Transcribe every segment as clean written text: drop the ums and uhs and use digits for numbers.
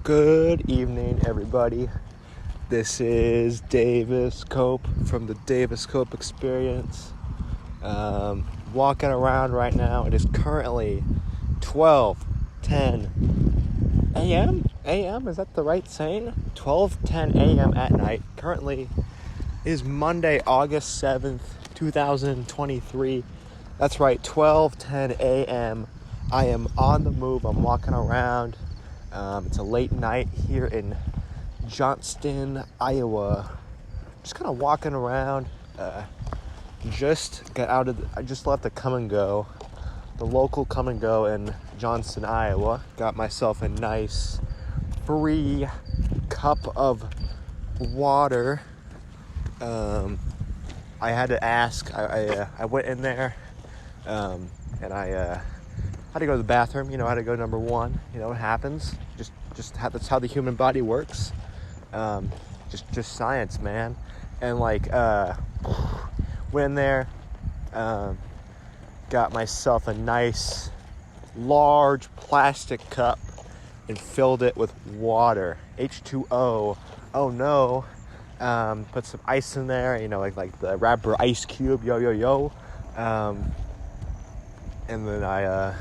Good evening, everybody. This is Davis Cope from the Davis Cope Experience. Walking around right now. It is currently 12:10 a.m. a.m. Is that the right saying? 12:10 a.m. at night. Currently is Monday, August 7th, 2023. That's right, 12:10 a.m. I am on the move. I'm walking around. It's a late night here in Johnston, Iowa. Just kind of walking around. I just left the Come and Go, the local Come and Go in Johnston, Iowa. Got myself a nice free cup of water. I had to ask. I went in there, and I had to go to the bathroom. I had to go number one. It happens. That's how the human body works. Just science, man. And went in there, got myself a nice large plastic cup and filled it with water, H2O. Oh no. Put some ice in there, like the rapper Ice Cube, yo. And then I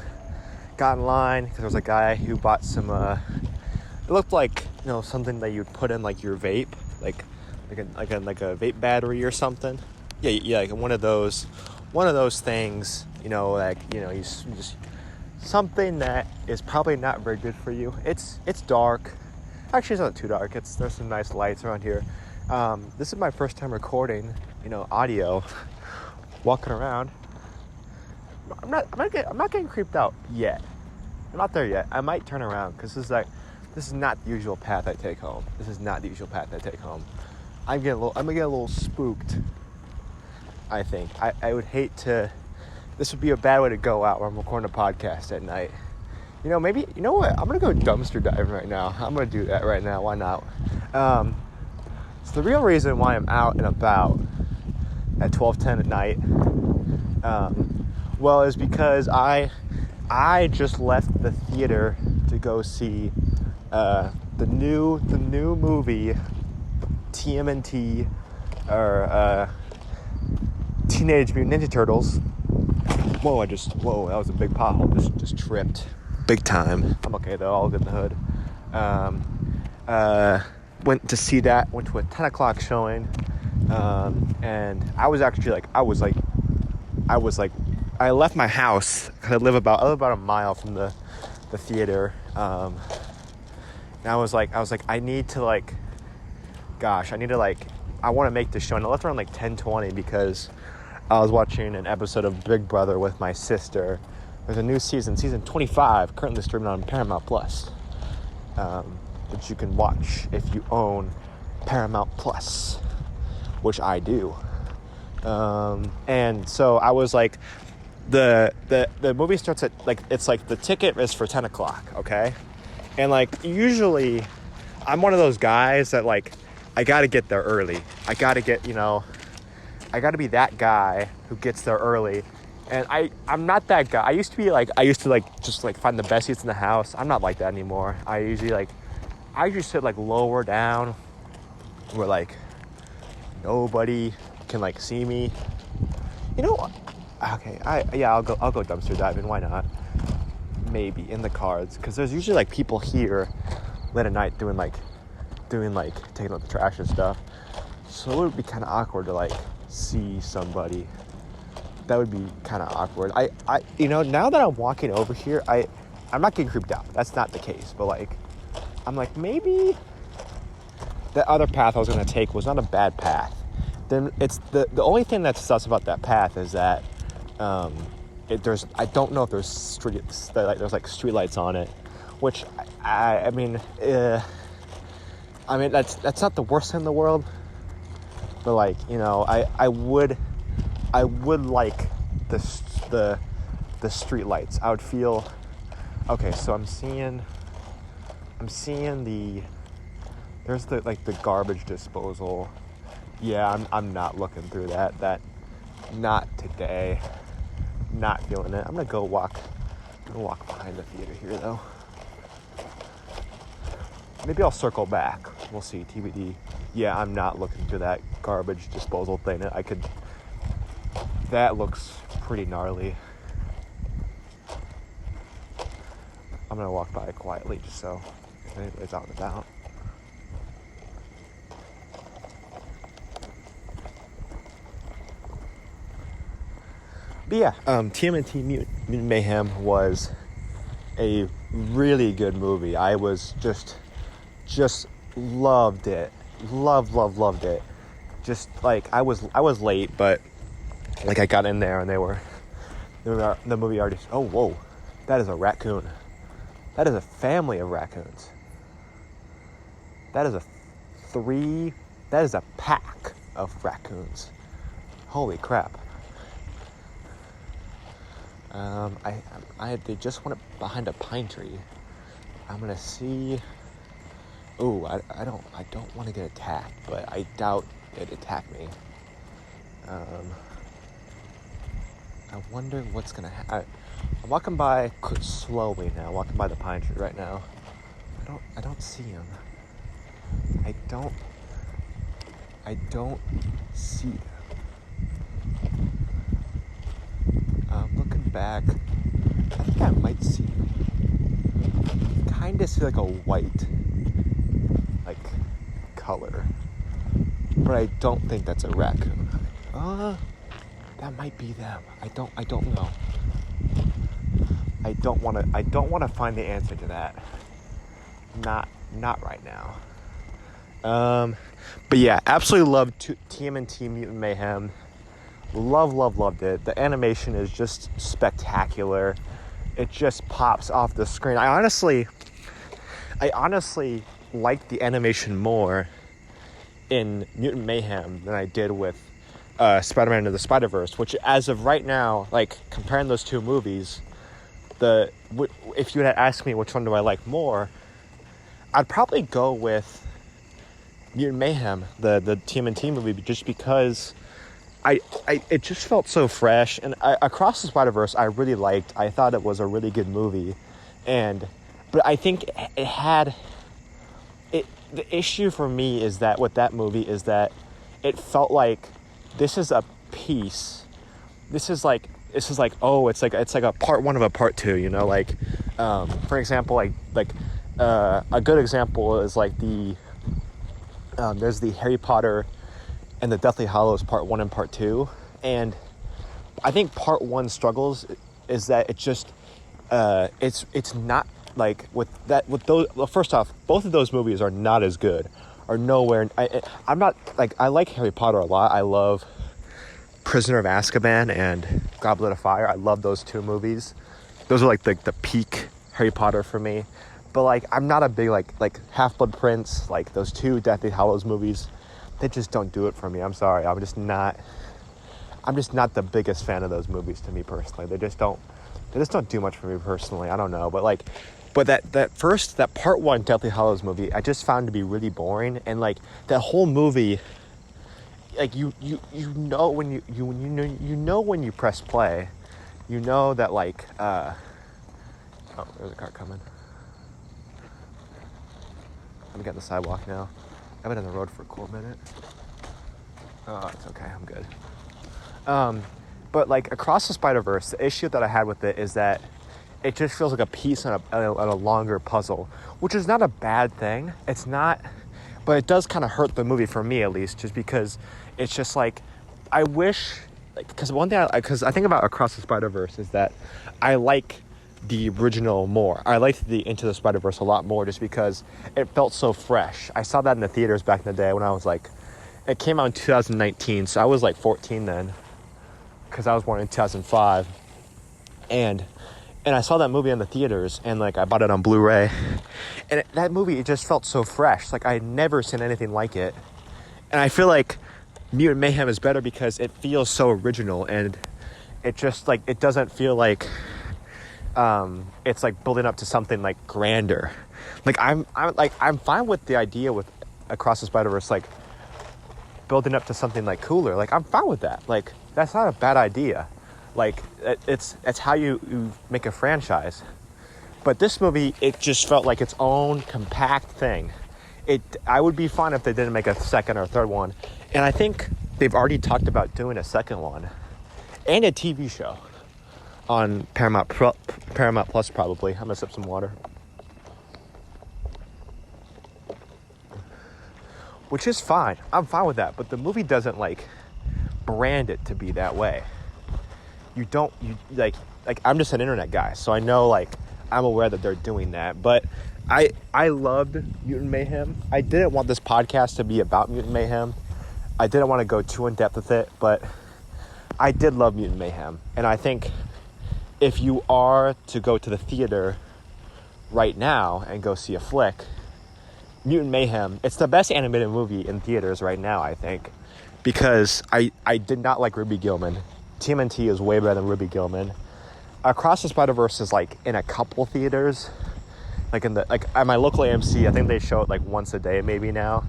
got in line because there was a guy who bought some. It looked like something that you'd put in like your vape, like a vape battery or something. Yeah, like one of those things. You just something that is probably not very good for you. It's dark. Actually, it's not too dark. There's some nice lights around here. This is my first time recording, audio, walking around. I'm not getting creeped out yet. I'm not there yet. I might turn around because this is not the usual path I take home. I'm gonna get a little spooked. I think I would hate to. This would be a bad way to go out when I'm recording a podcast at night. Maybe what? I'm gonna go dumpster diving right now. I'm gonna do that right now. Why not? It's the real reason why I'm out and about at 12:10 at night. Is because I just left the theater to go see the new movie TMNT or Teenage Mutant Ninja Turtles. Whoa, that was a big pothole. Just tripped big time. I'm okay though, all good in the hood. Went to see that, went to a 10 o'clock showing, and I left my house because I live about a mile from the theater, and I was like, I want to make this show, and I left around 10:20 because I was watching an episode of Big Brother with my sister. There's a new season 25, currently streaming on Paramount Plus, that you can watch if you own Paramount Plus, which I do. And so I was like, the movie starts at the ticket is for 10 o'clock, okay? And usually I'm one of those guys that I gotta get there early. I gotta be that guy who gets there early. And I'm not that guy. I used to just find the best seats in the house. I'm not like that anymore. I usually sit lower down where nobody can see me. Okay, I'll go dumpster diving. Why not? Maybe in the cards, because there's usually people here late at night doing taking out the trash and stuff. So it would be kind of awkward to see somebody. That would be kind of awkward. I now that I'm walking over here, I'm not getting creeped out. That's not the case. But I'm maybe the other path I was gonna take was not a bad path. Then it's the only thing that's sus about that path is that I don't know if there's street lights on it, which I mean that's not the worst thing in the world, but I would like the street lights. I would feel okay. So I'm seeing there's the garbage disposal. Yeah, I'm not looking through that. Not today. Not feeling it. I'm gonna go walk behind the theater here though. maybe I'll circle back. We'll see. TBD. Yeah, I'm not looking through that garbage disposal thing. That looks pretty gnarly. I'm gonna walk by it quietly just so if anybody's out and about. But yeah, TMNT Mutant Mayhem was a really good movie. I was just loved it. Loved it. Just like I was late, but like I got in there and the movie already. Oh whoa, that is a raccoon. That is a family of raccoons. That is a pack of raccoons. Holy crap. They just went behind a pine tree. I'm gonna see. Ooh, I don't want to get attacked, but I doubt it attacked me. I wonder what's gonna happen. I'm walking by slowly now. Walking by the pine tree right now. I don't see him. I don't see them. Looking back, I think I might see him. Kind of see like a white, like, color, but I don't think that's a raccoon. That might be them. I don't know. I don't want to find the answer to that. Not right now. But yeah, absolutely loved TMNT Mutant Mayhem. Loved it. The animation is just spectacular. It just pops off the screen. I honestly liked the animation more in Mutant Mayhem than I did with Spider-Man Into the Spider-Verse, which as of right now, like comparing those two movies, if you had asked me which one do I like more, I'd probably go with Mutant Mayhem, the TMNT movie, just because it just felt so fresh. And Across the Spider-Verse I really liked. I thought it was a really good movie, but I think it had the issue for me is that with that movie is that it felt like this is a piece. This is like oh, it's like a part one of a part two, you know, like for example, like a good example is like there's the Harry Potter and the Deathly Hallows part one and part two, and I think part one struggles is that it just it's not like with those. Well, first off, both of those movies are not as good, are nowhere. I'm not like, I like Harry Potter a lot. I love Prisoner of Azkaban and Goblet of Fire. I love those two movies. Those are like the peak Harry Potter for me. But like I'm not a big like Half-Blood Prince, like those two Deathly Hallows movies. They just don't do it for me. I'm sorry. I'm just not the biggest fan of those movies to me personally. They just don't do much for me personally. I don't know. But that part one Deathly Hallows movie, I just found to be really boring. And like that whole movie, like you know when you press play, you know that like oh, there's a car coming. I'm getting the sidewalk now. I've been on the road for a cool minute. Oh, it's okay. I'm good. But like Across the Spider-Verse, the issue that I had with it is that it just feels like a piece on a longer puzzle, which is not a bad thing. It's not, but it does kind of hurt the movie for me at least, just because it's just like, I wish, like, because one thing, because I think about Across the Spider-Verse is that I like the original more. I liked the Into the Spider-Verse a lot more just because it felt so fresh. I saw that in the theaters back in the day when I was like, it came out in 2019, so I was like 14 then, because I was born in 2005, and I saw that movie in the theaters, and like I bought it on Blu-ray, and that movie, it just felt so fresh. Like I had never seen anything like it, and I feel like Mutant Mayhem is better because it feels so original, and it just like, it doesn't feel like it's like building up to something like grander. Like I'm fine with the idea with Across the Spider-Verse, like building up to something like cooler. Like I'm fine with that. Like that's not a bad idea. Like it's how you make a franchise. But this movie, it just felt like its own compact thing. I would be fine if they didn't make a second or third one. And I think they've already talked about doing a second one. And a TV show on Paramount Plus probably. I'm going to sip some water. Which is fine. I'm fine with that. But the movie doesn't, brand it to be that way. I'm just an internet guy. So I know, I'm aware that they're doing that. But I loved Mutant Mayhem. I didn't want this podcast to be about Mutant Mayhem. I didn't want to go too in depth with it, but I did love Mutant Mayhem. And I think if you are to go to the theater right now and go see a flick, Mutant Mayhem, it's the best animated movie in theaters right now, I think. Because I did not like Ruby Gillman. TMNT is way better than Ruby Gillman. Across the Spider-Verse is in a couple theaters. At my local AMC, I think they show it once a day maybe now.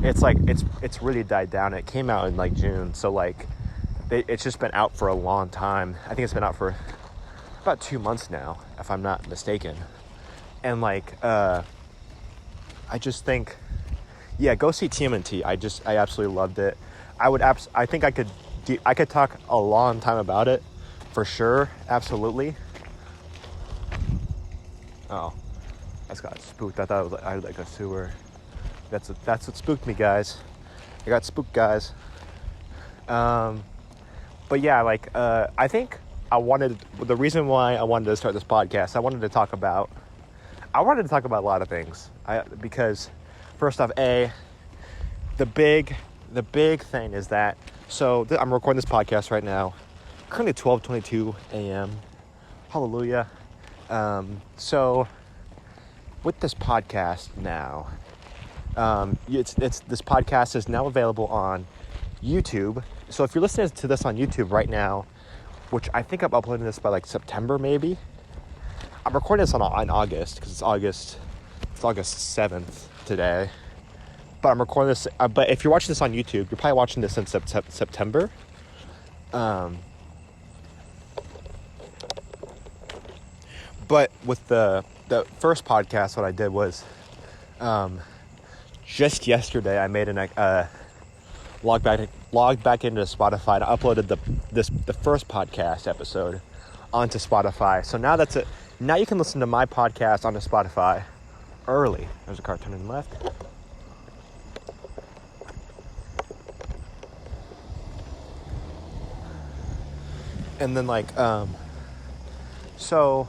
It's really died down. It came out in June, so it's just been out for a long time. I think it's been out for about 2 months now, if I'm not mistaken. And I just think, yeah, go see TMNT. I absolutely loved it. I think I could talk a long time about it, for sure, absolutely. Oh, I just got spooked. I thought I was a sewer. That's what spooked me, guys. I got spooked, guys. But yeah, I think the reason why I wanted to start this podcast, I wanted to talk about a lot of things. Because first off, the big thing is that, I'm recording this podcast right now, currently 12:22 a.m. Hallelujah. So with this podcast now, this podcast is now available on YouTube. So if you're listening to this on YouTube right now, which I think I'm uploading this by September maybe. I'm recording this on August because it's August 7th today. But I'm recording this. But if you're watching this on YouTube, you're probably watching this in September. But with the first podcast, what I did was, just yesterday I made log back into Spotify and I uploaded the first podcast episode onto Spotify. So now that's it. Now you can listen to my podcast onto Spotify early. There's a car turning left. And then so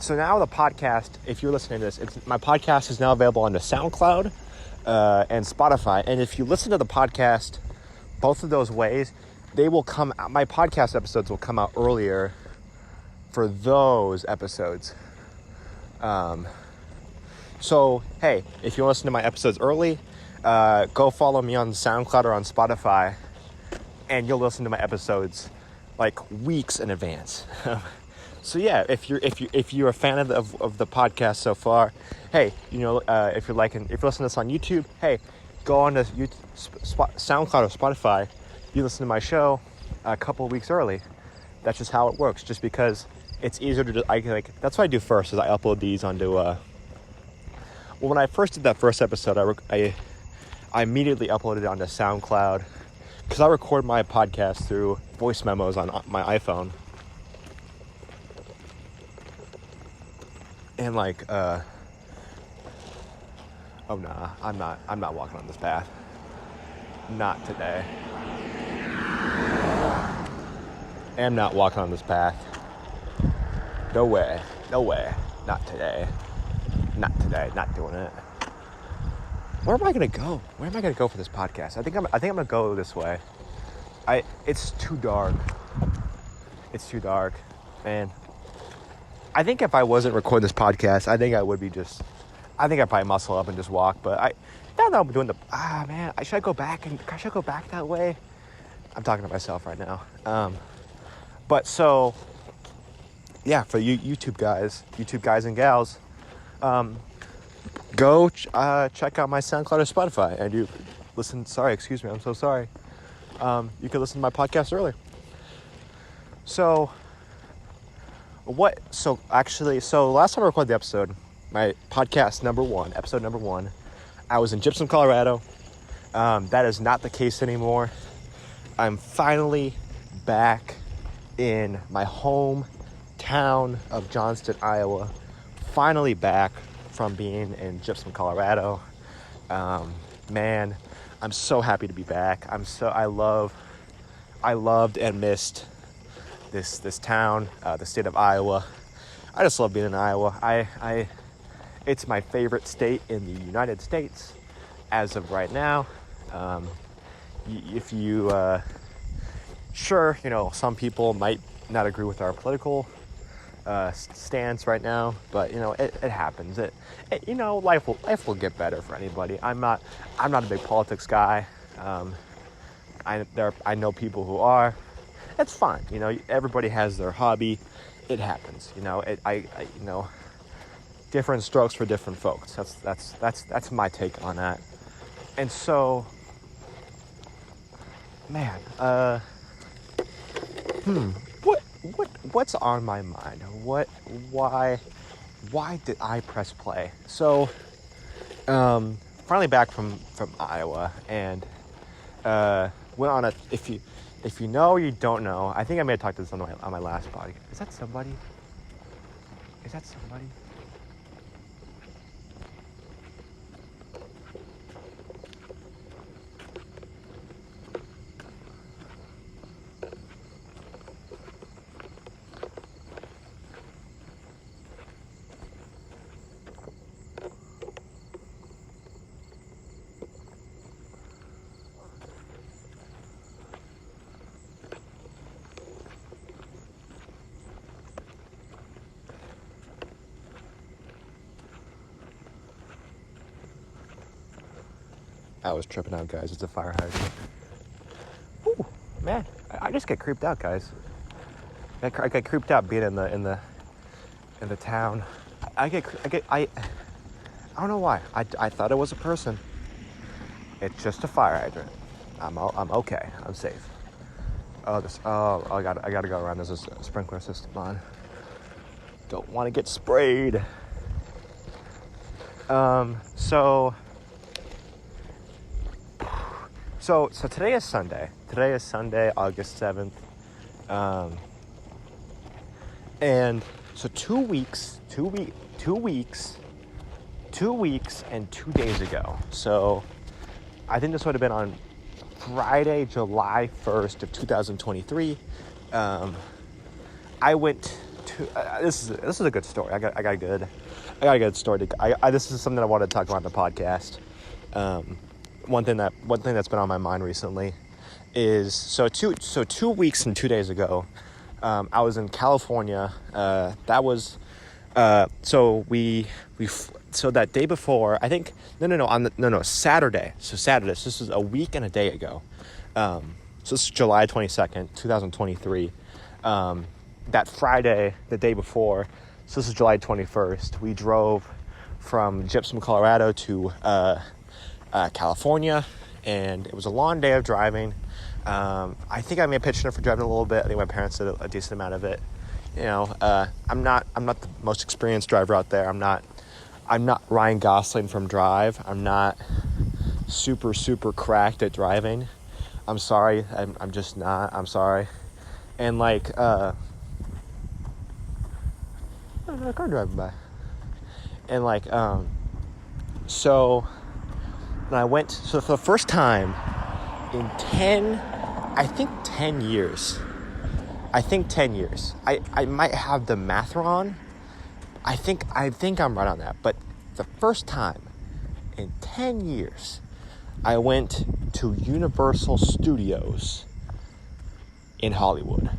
now the podcast, if you're listening to this, my podcast is now available on the SoundCloud and Spotify. And if you listen to the podcast, both of those ways, they will come out. My podcast episodes will come out earlier for those episodes. So, hey, if you want to listen to my episodes early, go follow me on SoundCloud or on Spotify, and you'll listen to my episodes weeks in advance. So yeah, if you're a fan of the podcast so far, hey, if you're listening to this on YouTube, hey, go on to SoundCloud or Spotify. You listen to my show a couple of weeks early. That's just how it works. Just because it's easier to that's what I do first. Is I upload these onto. When I first did that first episode, I immediately uploaded it onto SoundCloud because I record my podcast through voice memos on my iPhone. And oh nah, I'm not walking on this path. Not today. I'm not walking on this path. No way. Not today. Not doing it. Where am I gonna go? Where am I gonna go for this podcast? I think I'm gonna go this way. It's too dark. Man. I think if I wasn't recording this podcast, I think I'd probably muscle up and just walk. But now that I'm doing should I go back that way? I'm talking to myself right now. But so, yeah, for you YouTube guys and gals, go check out my SoundCloud or Spotify, and you listen. Sorry, excuse me, I'm so sorry. You can listen to my podcast early. So, So last time I recorded the episode, my podcast episode number one, I was in Gypsum, Colorado. That is not the case anymore. I'm finally back in my hometown of Johnston, Iowa. Finally back from being in Gypsum, Colorado. Man, I'm so happy to be back. I loved and missed this town, the state of Iowa. I just love being in Iowa. It's my favorite state in the United States as of right now. Some people might not agree with our political stance right now, but it happens. Life will get better for anybody. I'm not a big politics guy. I know people who are. It's fine. Everybody has their hobby. It happens. Different strokes for different folks. That's my take on that. And so, man, what's on my mind? Why did I press play? So, finally back from Iowa, and went on if you know or you don't know, I think I may have talked to this on my last podcast. Is that somebody? I was tripping out, guys. It's a fire hydrant. Ooh, man, I just get creeped out, guys. I get creeped out being in the town. I don't know why. I thought it was a person. It's just a fire hydrant. I'm okay. I'm safe. I gotta go around. There's a sprinkler system on. Don't want to get sprayed. So today is Sunday. Today is Sunday, August 7th. And so 2 weeks and 2 days ago. So I think this would have been on Friday, July 1st of 2023. I went to, this is a good story. I got a good story. This is something I wanted to talk about on the podcast. One thing that's been on my mind recently is so 2 weeks and 2 days ago, I was in California. That was so that day before, I think Saturday. So Saturday. So this is a week and a day ago. So this is July 22nd, 2023. That Friday, the day before. So this is July 21st. We drove from Gypsum, Colorado to California, and it was a long day of driving. I think I may have pitched in for driving a little bit. I think my parents did a decent amount of it. I'm not the most experienced driver out there. I'm not Ryan Gosling from Drive. I'm not super cracked at driving. I'm sorry. I'm just not. I'm sorry. And a car driving by. And so when I went, so for the first time in 10 years, I might have the math wrong. I think I'm right on that. But the first time in 10 years, I went to Universal Studios in Hollywood.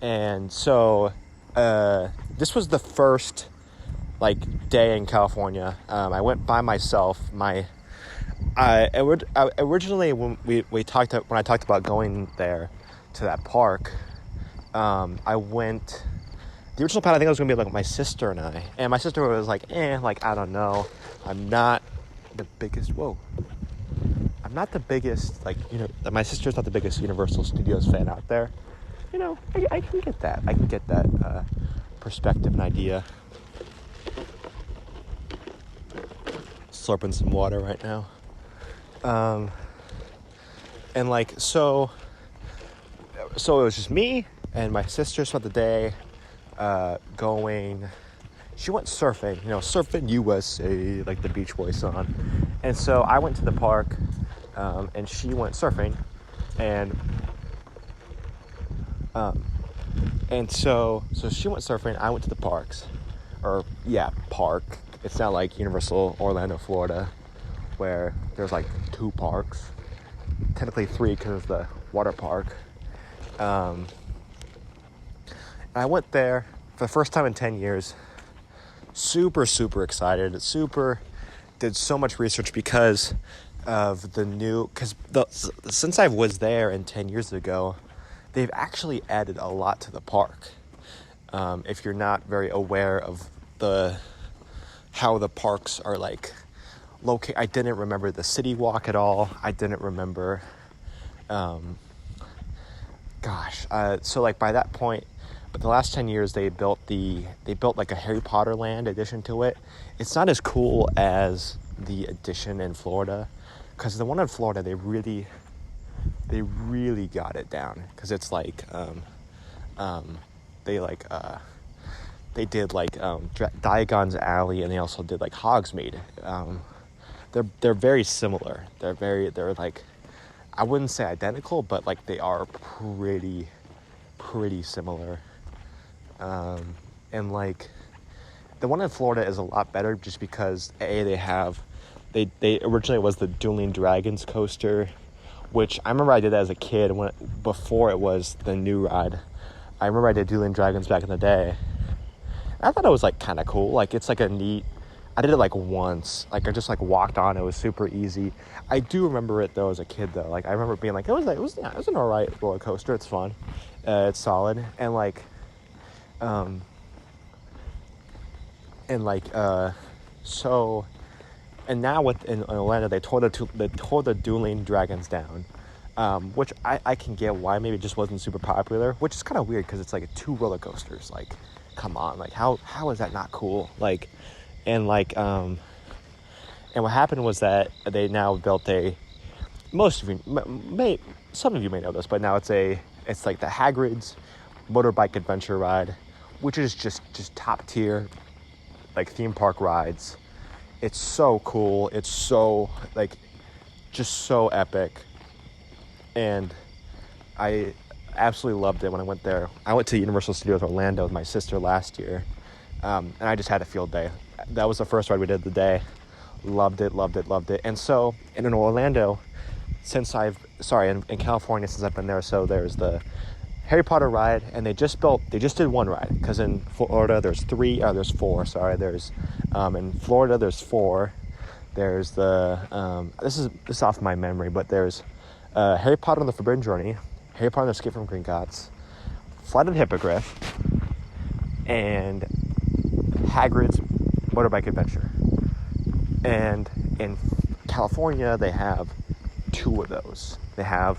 And so this was the first day in California. I went by myself. Originally when I talked about going there to that park, I went. The original plan, I think I was gonna be with my sister and I. And my sister was I don't know. I'm not the biggest. I'm not the biggest my sister's not the biggest Universal Studios fan out there. I can get that. I can get that perspective and idea. Slurping some water right now. And like, so it was just me and my sister spent the day she went surfing, surfing USA, like the Beach Boys song. And so I went to the park, and she went surfing, and so she went surfing, I went to the park. It's not like Universal Orlando, Florida, where there's like 2 parks, technically 3 because of the water park. And I went there for the first time in 10 years. Super, super excited. Did so much research because of since I was there 10 years ago, they've actually added a lot to the park. If you're not very aware of how the parks are like located, I didn't remember the city walk at all. I didn't remember, so like by that point, but the last 10 years they built like a Harry Potter land addition to it. It's not as cool as the addition in Florida, because the one in Florida they really got it down, because it's like they did like Diagon's Alley, and they also did like Hogsmeade. They're very similar. They're like, I wouldn't say identical, but like they are pretty similar. And like the one in Florida is a lot better just because they originally was the Dueling Dragons coaster, which I remember I did that as a kid before it was the new ride. I remember I did Dueling Dragons back in the day. I thought it was like kind of cool. Like it's like I did it like once. Like I just like walked on. It was super easy. I do remember it though as a kid though. Like I remember being like, it was an alright roller coaster. It's fun. It's solid. And like, so, and now in Orlando they tore the Dueling Dragons down, which I can get why maybe it just wasn't super popular, which is kind of weird because it's like 2 roller coasters. Like, come on, like how is that not cool? Like, and what happened was that they now built some of you may know this, but now it's like the Hagrid's motorbike adventure ride, which is just top tier, like theme park rides. It's so cool. It's so like just so epic, and I absolutely loved it when I went there. I went to Universal Studios Orlando with my sister last year, and I just had a field day. That was the first ride we did of the day. Loved it. And so, and in Orlando, in California since I've been there, so there's the Harry Potter ride, and they just did 1 ride, because in Florida there's 4, there's in Florida there's 4. There's the this is off my memory, but there's Harry Potter and the Forbidden Journey, Harry Potter and the Escape from Gringotts, Flight of the Hippogriff, and Hagrid's Motorbike Adventure. And in California they have 2 of those. They have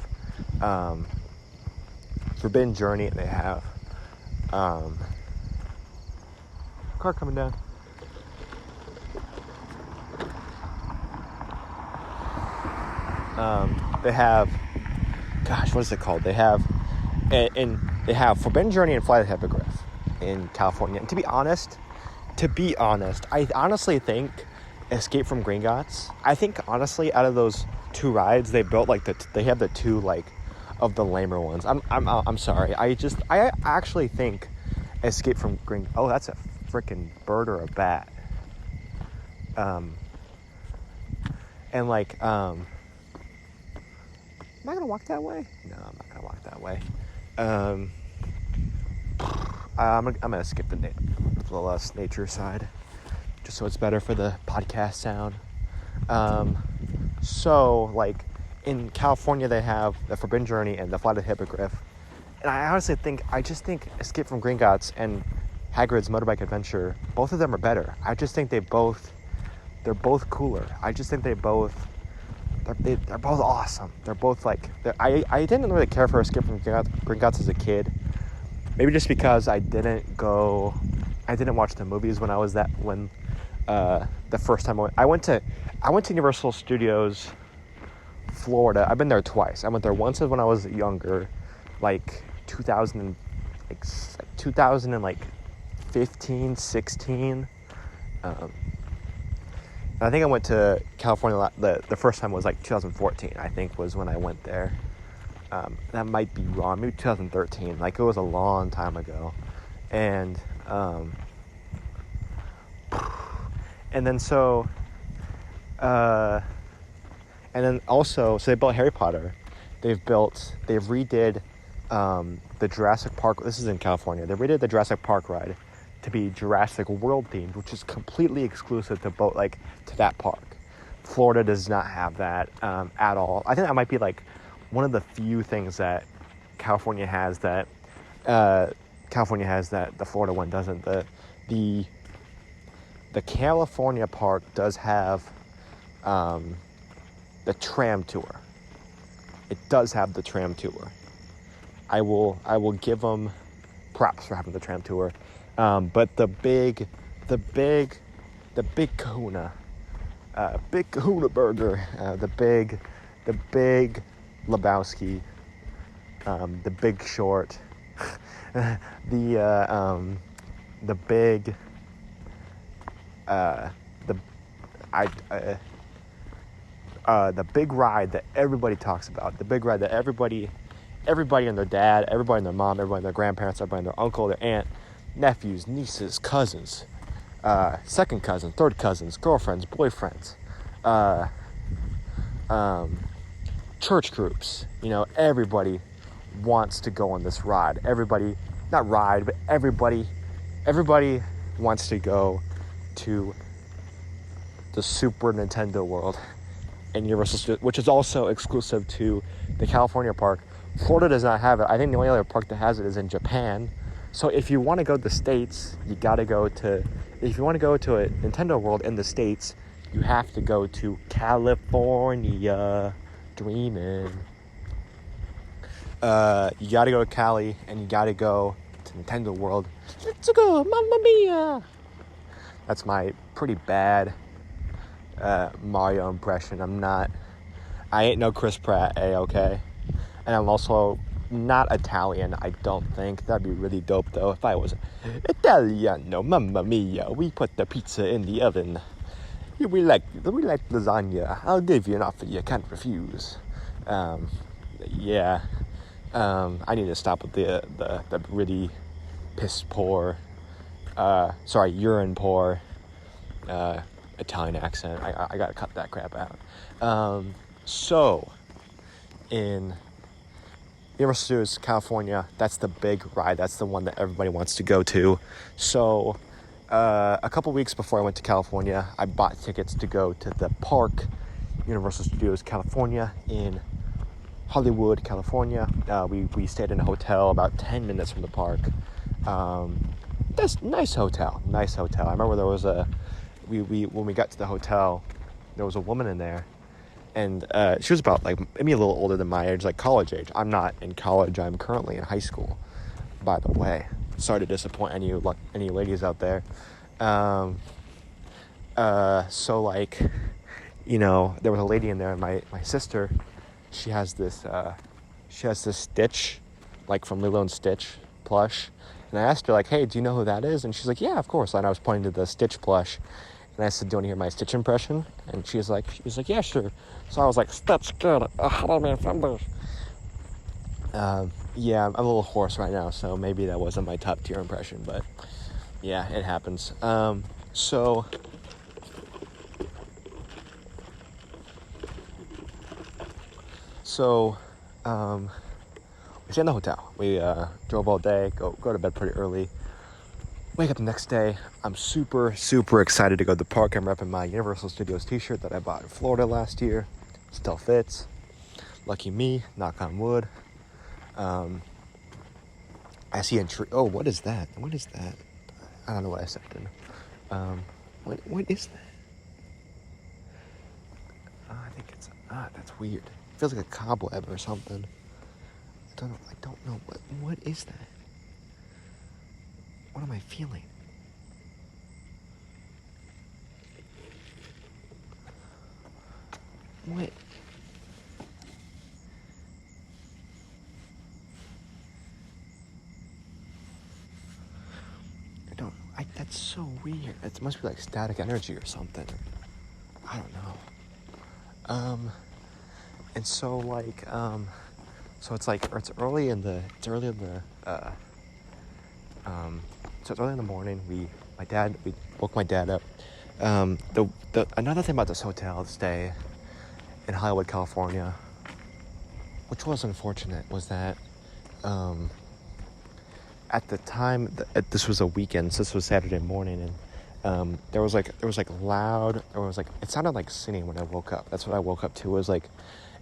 Forbidden Journey, and they have car coming down. They have, what is it called? They have Forbidden Journey and Flight of the Hippogriff in California. And to be honest, I honestly think Escape from Gringotts, I think honestly out of those 2 rides, they built like they have the 2 like of the lamer ones. I'm sorry. I actually think Escape from Gringotts. Oh, that's a freaking bird or a bat. And like am I gonna walk that way? No, I'm not gonna walk that way. I'm gonna skip the less nature side, just so it's better for the podcast sound. So like in California they have the Forbidden Journey and the Flight of the Hippogriff, and I just think Escape from Gringotts and Hagrid's Motorbike Adventure, both of them are better. I just think they're both cooler. I just think they both they're both awesome. They're both like, I didn't really care for Escape from Gringotts as a kid. Maybe just because I didn't watch the movies when the first time I went to Universal Studios Florida. I've been there twice. I went there once when I was younger, like 2015, 16. I think I went to California, the first time was like 2014, I think, was when I went there. That might be wrong, maybe 2013, like it was a long time ago. And then also, so they built Harry Potter. They've redid the Jurassic Park, this is in California, they redid the Jurassic Park ride to be Jurassic World themed, which is completely exclusive to to that park. Florida does not have that at all. I think that might be like one of the few things that California has that the Florida one doesn't. The California park does have the tram tour. It does have the tram tour. I will give them props for having the tram tour. But the big kahuna, big kahuna burger, the big Lebowski, the Big Short, the big ride that everybody talks about, the big ride that everybody and their dad, everybody and their mom, everybody and their grandparents, everybody and their uncle, their aunt, nephews, nieces, cousins, second cousins, third cousins, girlfriends, boyfriends, church groups, everybody wants to go on this ride. Everybody wants to go to the Super Nintendo World and Universal Studios, which is also exclusive to the California park. Florida does not have it. I think the only other park that has it is in Japan. So if you want to go to the States, if you want to go to a Nintendo World in the States, you have to go to California. Dreaming. You gotta go to Cali, and you gotta go to Nintendo World. Let's go, Mamma Mia! That's my pretty bad Mario impression. I ain't no Chris Pratt, okay? And I'm also not Italian, I don't think. That'd be really dope, though, if I was Italiano, mamma mia. We put the pizza in the oven. We like lasagna. I'll give you an offer you can't refuse. I need to stop with the really urine poor Italian accent. I gotta cut that crap out. So in Universal Studios California, that's the big ride. That's the one that everybody wants to go to. So a couple weeks before I went to California, I bought tickets to go to the park, Universal Studios California in Hollywood, California. We stayed in a hotel about 10 minutes from the park. That's nice hotel. I remember there was when we got to the hotel, there was a woman in there, and she was about maybe a little older than my age, like college age. I'm not in college. I'm currently in high school, by the way. Sorry to disappoint any ladies out there. So there was a lady in there, and my sister, she has this Stitch, like from Lilo and Stitch plush. And I asked her, hey, do you know who that is? And she's like, yeah, of course. And I was pointing to the Stitch plush. And I said, do you want to hear my Stitch impression? And she was like, yeah, sure. So I was like, Stitch, good. I'm a little hoarse right now, so maybe that wasn't my top tier impression, but yeah, it happens. So we stayed in the hotel. We drove all day, go to bed pretty early. Wake up the next day. I'm super, super excited to go to the park. I'm repping my Universal Studios t-shirt that I bought in Florida last year. Still fits. Lucky me, knock on wood. I see a tree. Oh, what is that? I don't know what I stepped in. What is that? I think it's that's weird. It feels like a cobweb or something. I don't know what is that? What am I feeling? What? That's so weird. It must be like static energy or something. I don't know. And so like, so it's like, it's early in the morning. We woke my dad up. Another thing about this hotel stay in Hollywood, California, which was unfortunate, was that, at the time, this was a weekend, so this was Saturday morning, and there was loud, it sounded like singing when I woke up. That's what I woke up to.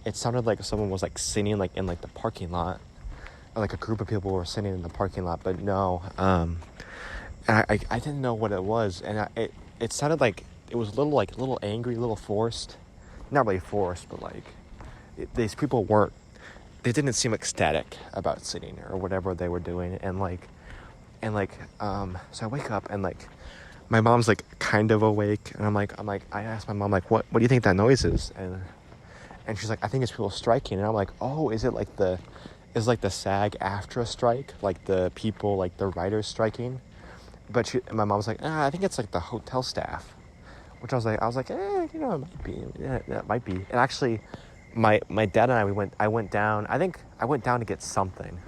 It sounded like someone was like singing like in like the parking lot, or like a group of people were singing in the parking lot. But no, and I didn't know what it was, and it sounded like it was a little angry, a little forced, not really forced, but like these people they didn't seem ecstatic about singing or whatever they were doing, so I wake up and like my mom's like kind of awake, and I asked my mom like, what do you think that noise is? And she's like, I think it's people striking. And I'm like, oh, is the SAG-AFTRA strike, like the people, like the writers striking? But my mom's like, I think it's like the hotel staff, which I was like, it might be, it might be. And actually, my dad and I went down to get something.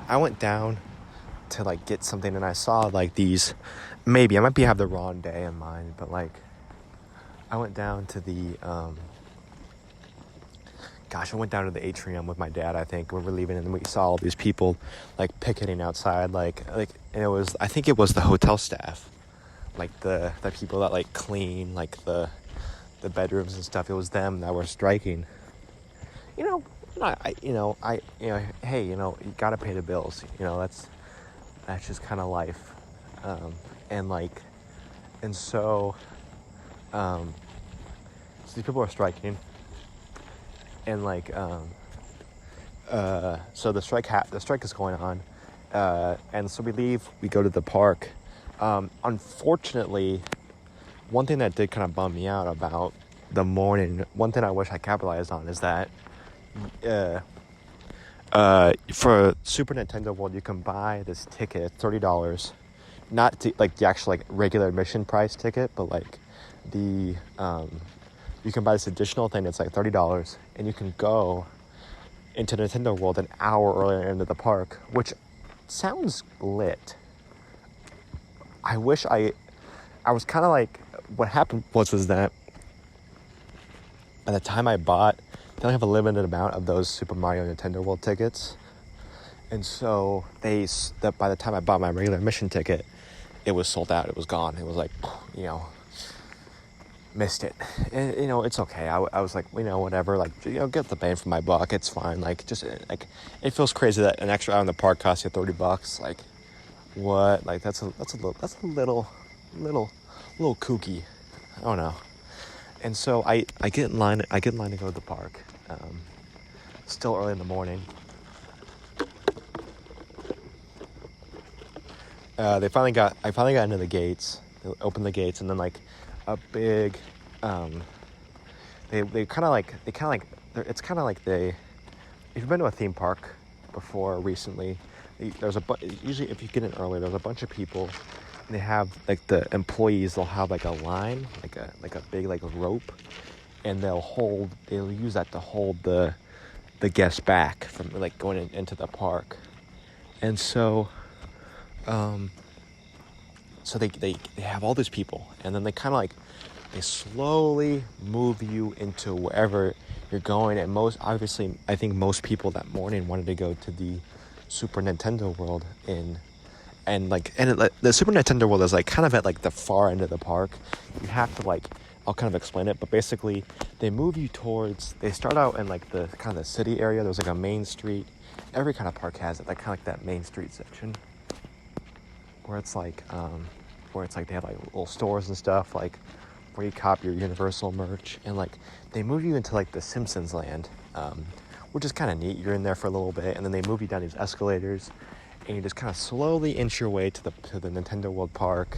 I went down to like get something, and I saw like these, maybe I might have the wrong day in mind, but like I went down to the I went down to the atrium with my dad, I think, when we were leaving, and we saw all these people like picketing outside, like and I think it was the hotel staff, like the people that like clean like the bedrooms and stuff. It was them that were striking. Hey, you gotta pay the bills. That's just kind of life. So these people are striking, and so the strike is going on, and so we leave. We go to the park. Unfortunately, one thing that did kind of bum me out about the morning, one thing I wish I capitalized on, is that for Super Nintendo World, you can buy this ticket, $30, not to, like the actual like regular admission price ticket, but like you can buy this additional thing that's like $30, and you can go into Nintendo World an hour earlier into the park, which sounds lit. I wish I was kind of like, what happened was that by the time I bought, they only have a limited amount of those Super Mario Nintendo World tickets. And so by the time I bought my regular admission ticket, it was sold out. It was gone. It was like, missed it. And, it's okay. I was like, whatever, like, get the bang for my buck. It's fine. Like, just like, it feels crazy that an extra hour in the park costs you $30. Like, what? Like, that's a little kooky. I don't know. And so I get in line. to go to the park. Still early in the morning. I finally got into the gates. They opened the gates, and then like a big, it's kind of like if you've been to a theme park before recently, usually if you get in early, there's a bunch of people. And they have like the employees. They'll have like a line, like a big like rope, and they'll use that to hold the guests back from like going into the park. And so they have all these people, and then they kind of like they slowly move you into wherever you're going. And I think most people that morning wanted to go to the Super Nintendo World the Super Nintendo World is like kind of at like the far end of the park. You have to like I'll kind of explain it, but basically they move you towards, they start out in like the kind of the city area. There's like a main street. Every kind of park has it, like kind of like that main street section where it's like they have like little stores and stuff, like where you cop your Universal merch, and like they move you into like the Simpsons land, which is kind of neat. You're in there for a little bit, and then they move you down these escalators, and you just kind of slowly inch your way to the Nintendo World Park,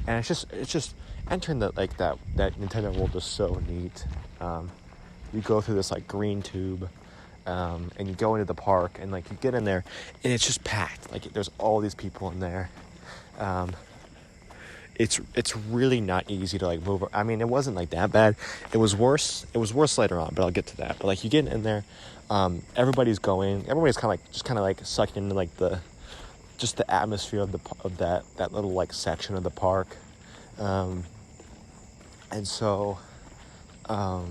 and it's just entering that Nintendo World is so neat. You go through this like green tube, and you go into the park, and like you get in there, and it's just packed. Like there's all these people in there. It's really not easy to like move. I mean, it wasn't like that bad. It was worse later on, but I'll get to that. But like you get in there, everybody's kind of like sucked into like the atmosphere of that little like section of the park. And so I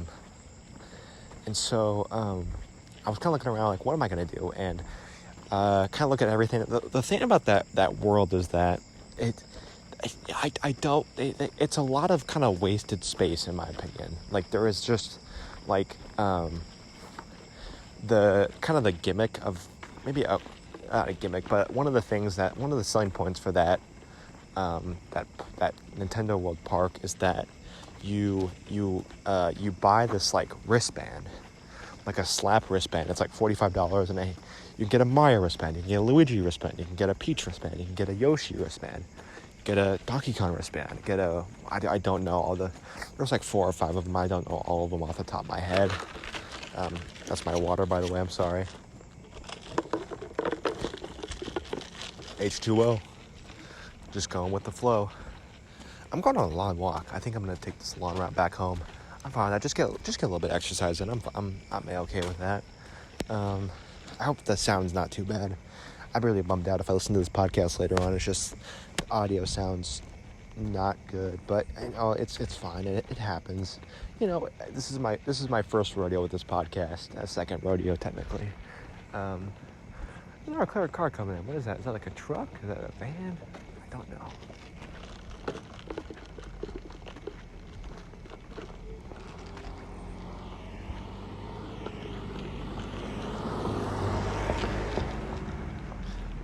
was kind of looking around like, what am I gonna do? And kind of look at everything. The thing about that world is that it's a lot of kind of wasted space, in my opinion. Like there is just like the kind of the gimmick of maybe not a gimmick, but one of the selling points for that Nintendo World Park is that you buy this like wristband, like a slap wristband. It's like $45, and you can get a Mario wristband, you can get a Luigi wristband, you can get a Peach wristband, you can get a Yoshi wristband, get a Donkey Kong wristband, I don't know there's like 4 or 5 of them. I don't know all of them off the top of my head. That's my water, by the way, I'm sorry. H2O. Just going with the flow. I'm going on a long walk. I think I'm gonna take this long route back home. I'm fine. I just get a little bit of exercise in. I'm okay with that. I hope the sound's not too bad. I'd be really bummed out if I listen to this podcast later on. It's just the audio sounds not good, but you know, it's fine. It happens. You know, this is my first rodeo with this podcast. A second rodeo technically. There's a clear car coming in. What is that? Is that like a truck? Is that a van? I don't know.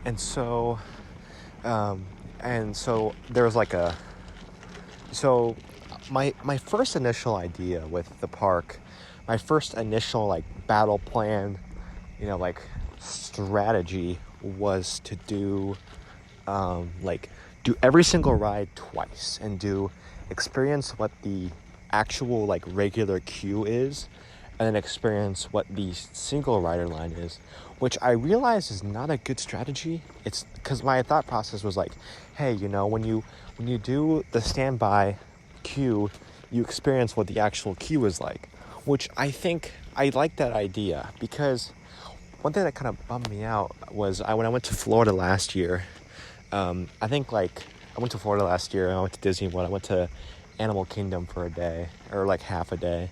And so there was like my first initial idea with the park, my first initial like battle plan, you know, like strategy was to do every single ride twice and experience what the actual like regular queue is, and then experience what the single rider line is, which I realize is not a good strategy. It's because my thought process was like, hey, you know, when you do the standby queue, you experience what the actual queue is like, which I think I like that idea, because one thing that kind of bummed me out was when I went to Florida last year. I went to Florida last year, and I went to Disney World. I went to Animal Kingdom for a day, or like half a day.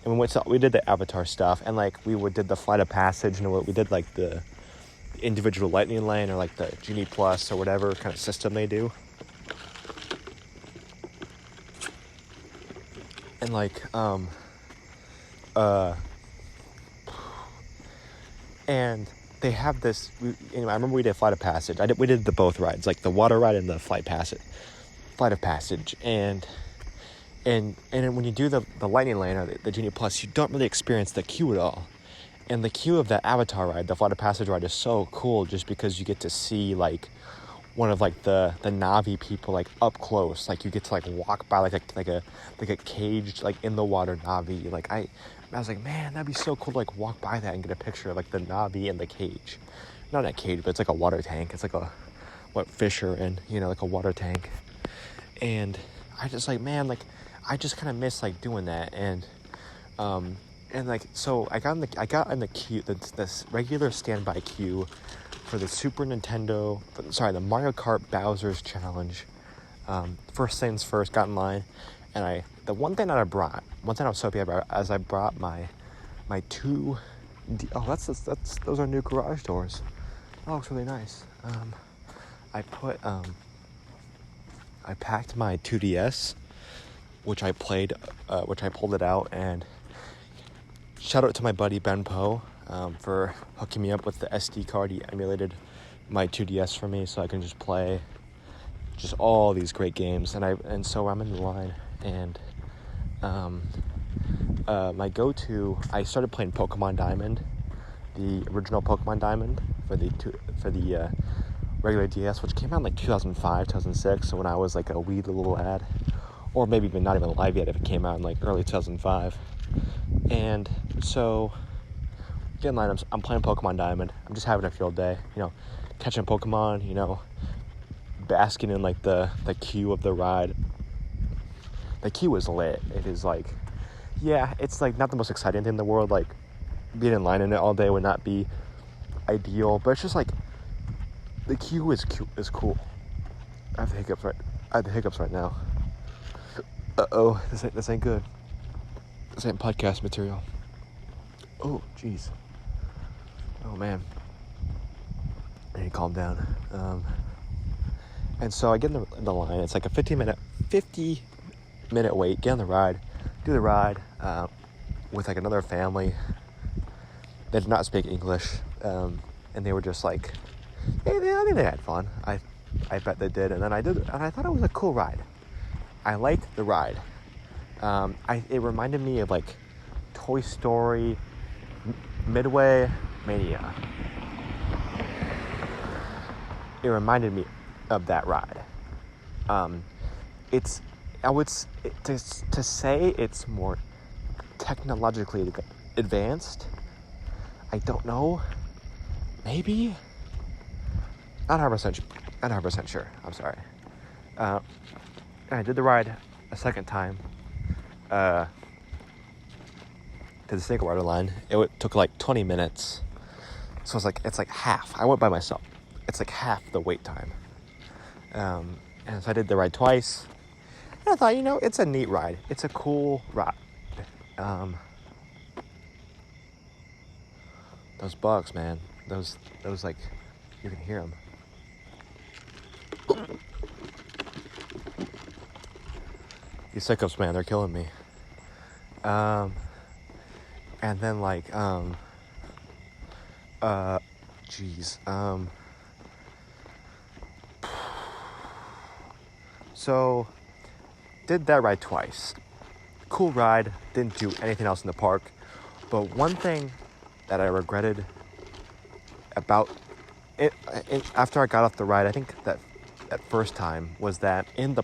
And we did the Avatar stuff, and like did the Flight of Passage, and we did like the individual lightning lane, or like the Genie Plus, or whatever kind of system they do. And like and they have this. Anyway, I remember we did Flight of Passage. We did the both rides, like the water ride and the Flight of Passage, and when you do the lightning lane or the Genie Plus, you don't really experience the queue at all. And the queue of the Avatar ride, the Flight of Passage ride, is so cool just because you get to see like one of like the Na'vi people like up close. Like you get to like walk by like a caged like in the water Na'vi. Like I was like, man, that'd be so cool to like walk by that and get a picture of like the Na'vi in the cage. Not a cage, but it's like a water tank. It's like fish are in, you know, like a water tank. And I just like, man, like I just kind of miss like doing that. And like, so I got in the queue, this regular standby queue for the the Mario Kart Bowser's Challenge. First things first, got in line, and the one thing I was so happy about is I brought my two. Those are new garage doors. That looks really nice. I packed my 2DS which I played, which I pulled it out, and shout out to my buddy Ben Poe for hooking me up with the SD card. He emulated my 2DS for me so I can just play just all these great games. And so I'm in the line, and my go-to, I started playing Pokemon Diamond, the original Pokemon Diamond for the regular DS, which came out in like 2005, 2006, so when I was like a wee little lad, or maybe even not even alive yet if it came out in like early 2005. And so, get in line, I'm playing Pokemon Diamond. I'm just having a field day, catching Pokemon, basking in like the queue of the ride. The queue is lit. It is like, yeah, it's like not the most exciting thing in the world. Like being in line in it all day would not be ideal, but it's just like the queue is cool. I have the hiccups right now. Uh-oh, this ain't good. This ain't podcast material. Oh, jeez. Oh, man. I need to calm down. And so I get in the line. It's like a 50-minute wait. Get on the ride. Do the ride with like another family. They did not speak English. And they were just like, I think they had fun. I bet they did. And then I did. And I thought it was a cool ride. I liked the ride. It reminded me of like Toy Story Midway Mania. It reminded me of that ride. To say it's more technologically advanced, I don't know. Maybe? Not 100% sure. I'm sorry. I did the ride a second time to the single rider line. It took like 20 minutes. So it's like half. I went by myself. It's like half the wait time. And so I did the ride twice. And I thought, it's a neat ride. It's a cool ride. Those bugs, man. Those like, you can hear them. These sickos, man, they're killing me. And then like, so did that ride twice. Cool ride, didn't do anything else in the park. But one thing that I regretted about it, after I got off the ride, I think that first time was that in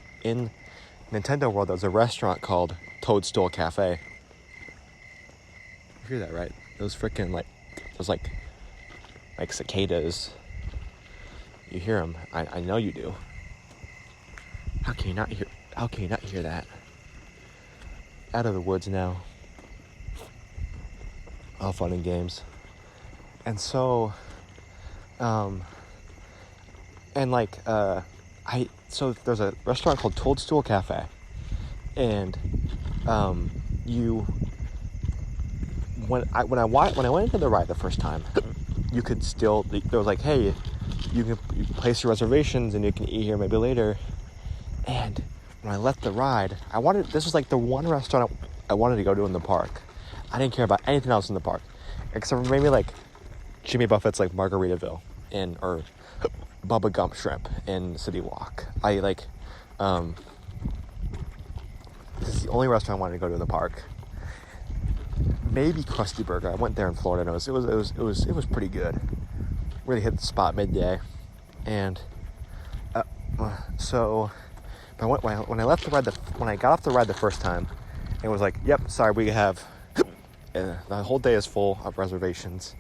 Nintendo World, there's a restaurant called Toadstool Cafe. You hear that, right? Those freaking those cicadas. You hear them. I know you do. How can you not hear that? Out of the woods now. All fun and games. And so, so there's a restaurant called Toadstool Cafe, and when I went into the ride the first time, you could still, there was like, hey, you can place your reservations and you can eat here maybe later. And when I left the ride, this was like the one restaurant I wanted to go to in the park. I didn't care about anything else in the park except for maybe like Jimmy Buffett's like Margaritaville or Bubba Gump Shrimp in City Walk. This is the only restaurant I wanted to go to in the park. Maybe Krusty Burger. I went there in Florida, and it was pretty good. Really hit the spot midday, and but when I left the ride, when I got off the ride the first time, it was like, yep, sorry, we have the whole day is full of reservations.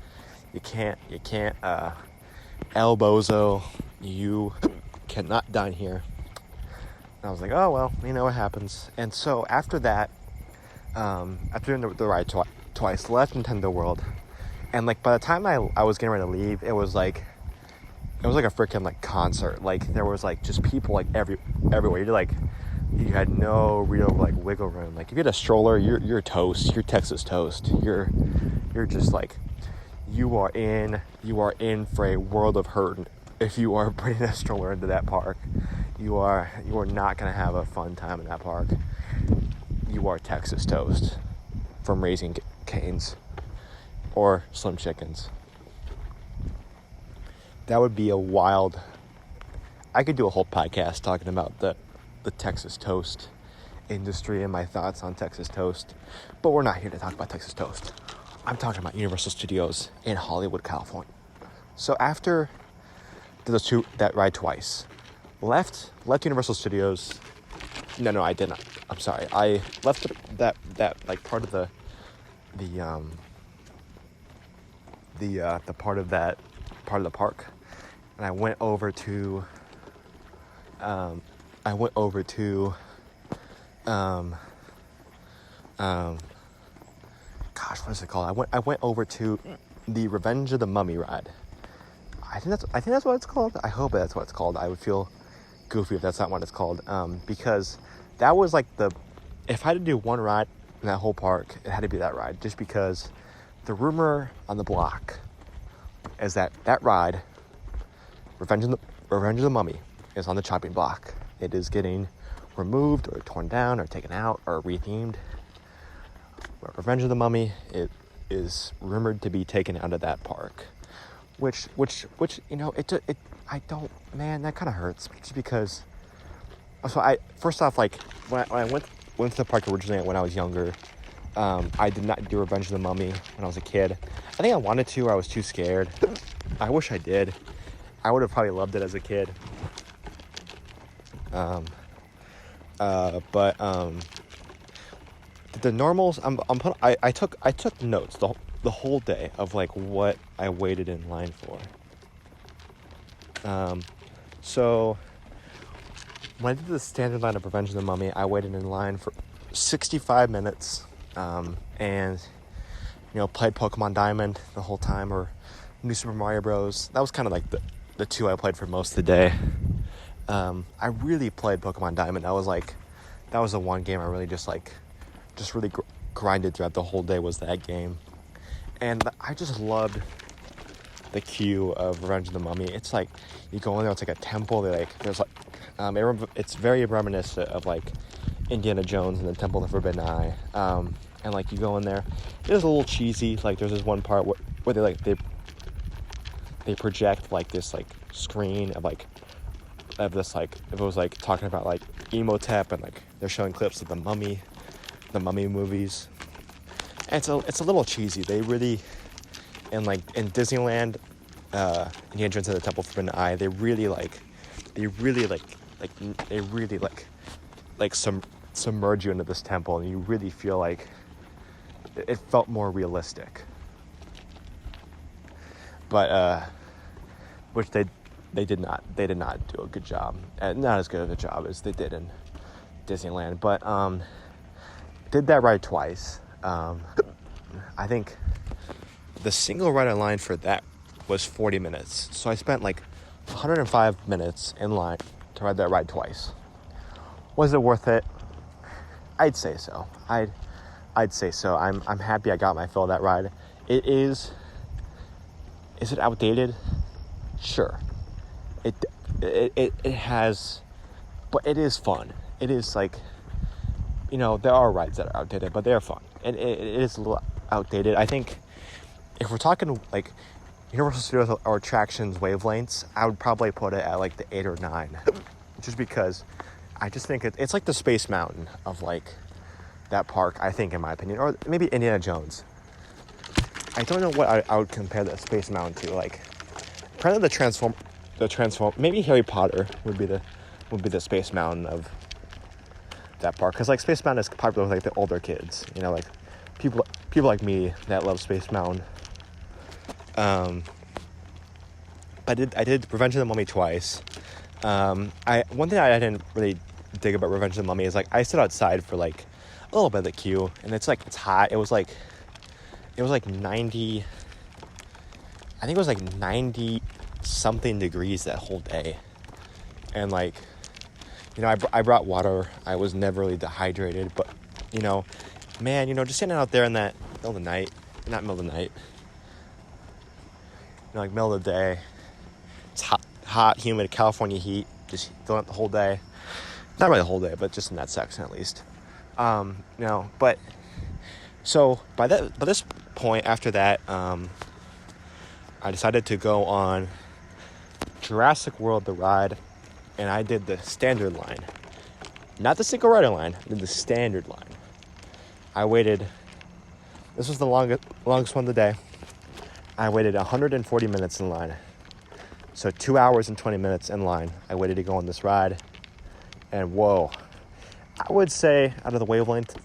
You can't El Bozo, you cannot dine here. And I was like, oh well, what happens. And so after that, after doing the ride twice, left Nintendo World, and like by the time I was getting ready to leave, it was like a freaking like concert. Like there was like just people like everywhere. You had no real like wiggle room. Like if you had a stroller, you're toast. You're Texas toast. You're just like, you are in for a world of hurt if you are bringing a stroller into that park. You are not gonna have a fun time in that park. you are Texas Toast from Raising Cane's or Slim Chickens. That would be a wild... I could do a whole podcast talking about the Texas Toast industry and my thoughts on Texas Toast, but we're not here to talk about Texas Toast. I'm talking about Universal Studios in Hollywood, California. So after that ride twice, left Universal Studios. No, I didn't. I'm sorry. I left that like part of the part of that part of the park, and I went over to gosh, what is it called? I went over to the Revenge of the Mummy ride. I think that's what it's called. I hope that's what it's called. I would feel goofy if that's not what it's called. Because that was like if I had to do one ride in that whole park, it had to be that ride. Just because the rumor on the block is that ride, Revenge of the Mummy, is on the chopping block. It is getting removed or torn down or taken out or rethemed. But Revenge of the Mummy, it is rumored to be taken out of that park, which you know, I don't, man, that kind of hurts, just because. So first off, like when I went to the park originally when I was younger, I did not do Revenge of the Mummy when I was a kid. I think I wanted to, or I was too scared. I wish I did. I would have probably loved it as a kid. But the normals, I took notes the whole day of like what I waited in line for. So when I did the standard line of Revenge of the Mummy, I waited in line for 65 minutes, and you know, played Pokemon Diamond the whole time, or New Super Mario Bros. That was kind of like the two I played for most of the day. I really played Pokemon Diamond. That was the one game I really just really grinded throughout the whole day, was that game. And I just loved the queue of Revenge of the Mummy. It's like, you go in there, it's like a temple. There's like, it's very reminiscent of like Indiana Jones and the Temple of the Forbidden Eye. And like, you go in there, it is a little cheesy. Like, there's this one part where they project like this like screen of this like, if it was like talking about like Emotep, and like they're showing clips of the Mummy movies. And it's a little cheesy. They really, in Disneyland, Indiana Jones and the Temple of the Forbidden Eye, they really submerge you into this temple, and you really feel like it felt more realistic. But which they did not do a good job, not as good of a job as they did in Disneyland. But did that ride twice. I think the single ride in line for that was 40 minutes. So I spent like 105 minutes in line to ride that ride twice. Was it worth it? I'd say so. I'd say so. I'm happy I got my fill of that ride. Is it outdated? Sure. It has, but it is fun. It is like, you know, there are rides that are outdated, but they're fun. And it is a little outdated. I think if we're talking like Universal Studios or attractions wavelengths, I would probably put it at like the 8 or 9, just because I just think it's like the Space Mountain of like that park, I think, in my opinion, or maybe Indiana Jones. I don't know what I would compare the Space Mountain to. Like, probably the Transform. Maybe Harry Potter would be the Space Mountain of that park, because like Space Mountain is popular with like the older kids, you know, like people like me that love Space Mountain. I did Revenge of the Mummy twice. One thing I didn't really dig about Revenge of the Mummy is like I stood outside for like a little bit of the queue, and it's hot. It was like 90. I think it was like 90 something degrees that whole day, and like, you know, I brought water. I was never really dehydrated, but you know, man, you know, just standing out there in that middle of the night, not middle of the night, you know, like middle of the day, it's hot, humid, California heat, just feeling it the whole day. Not really the whole day, but just in that section at least. But so by this point, after that, I decided to go on Jurassic World the ride, and I did the standard line, not the single rider line. I did the standard line. I waited. This was the longest one of the day. I waited 140 minutes in line. So 2 hours and 20 minutes in line. I waited to go on this ride, and whoa, I would say out of the wavelength,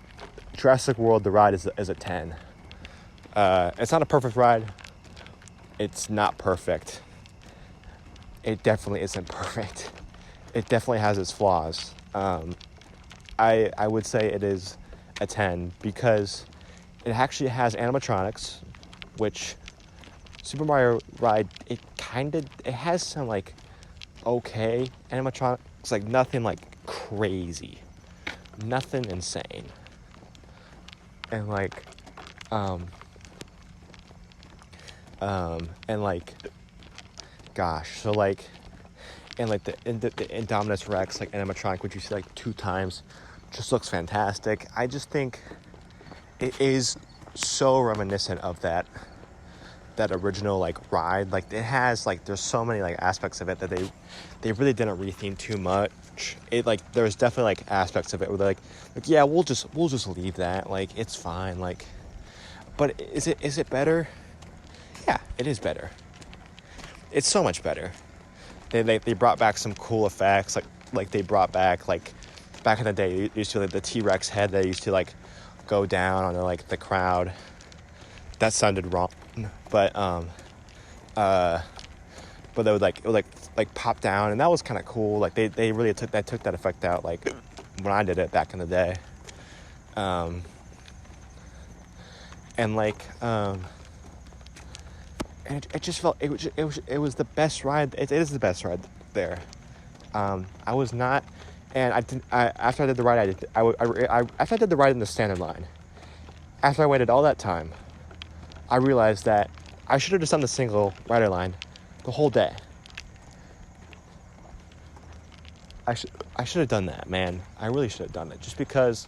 Jurassic World the ride is a 10. It's not a perfect ride. It's not perfect. It definitely isn't perfect. It definitely has its flaws. I would say it is a 10 because it actually has animatronics, which Super Mario Ride, it has some like okay animatronics, like nothing like crazy, nothing insane. And like and like gosh, so like and like the Indominus Rex like animatronic, which you see like 2 times, just looks fantastic. I just think it is so reminiscent of that original like ride. Like it has like there's so many like aspects of it that they really didn't retheme too much. It like there's definitely like aspects of it where they're like yeah, we'll just leave that, like it's fine, like, but is it better? Yeah, it is better. It's so much better. They brought back some cool effects, like they brought back like back in the day you used to like the T-Rex head that used to like go down on like the crowd. That sounded wrong, but they would like it would like pop down, and that was kind of cool. Like they really took that effect out like when I did it back in the day. And like and it just felt it was the best ride. It is the best ride there. I was not, and after I did the ride, after I did the ride in the standard line, after I waited all that time, I realized that I should have just done the single rider line the whole day. I should have done that, man. I really should have done it, just because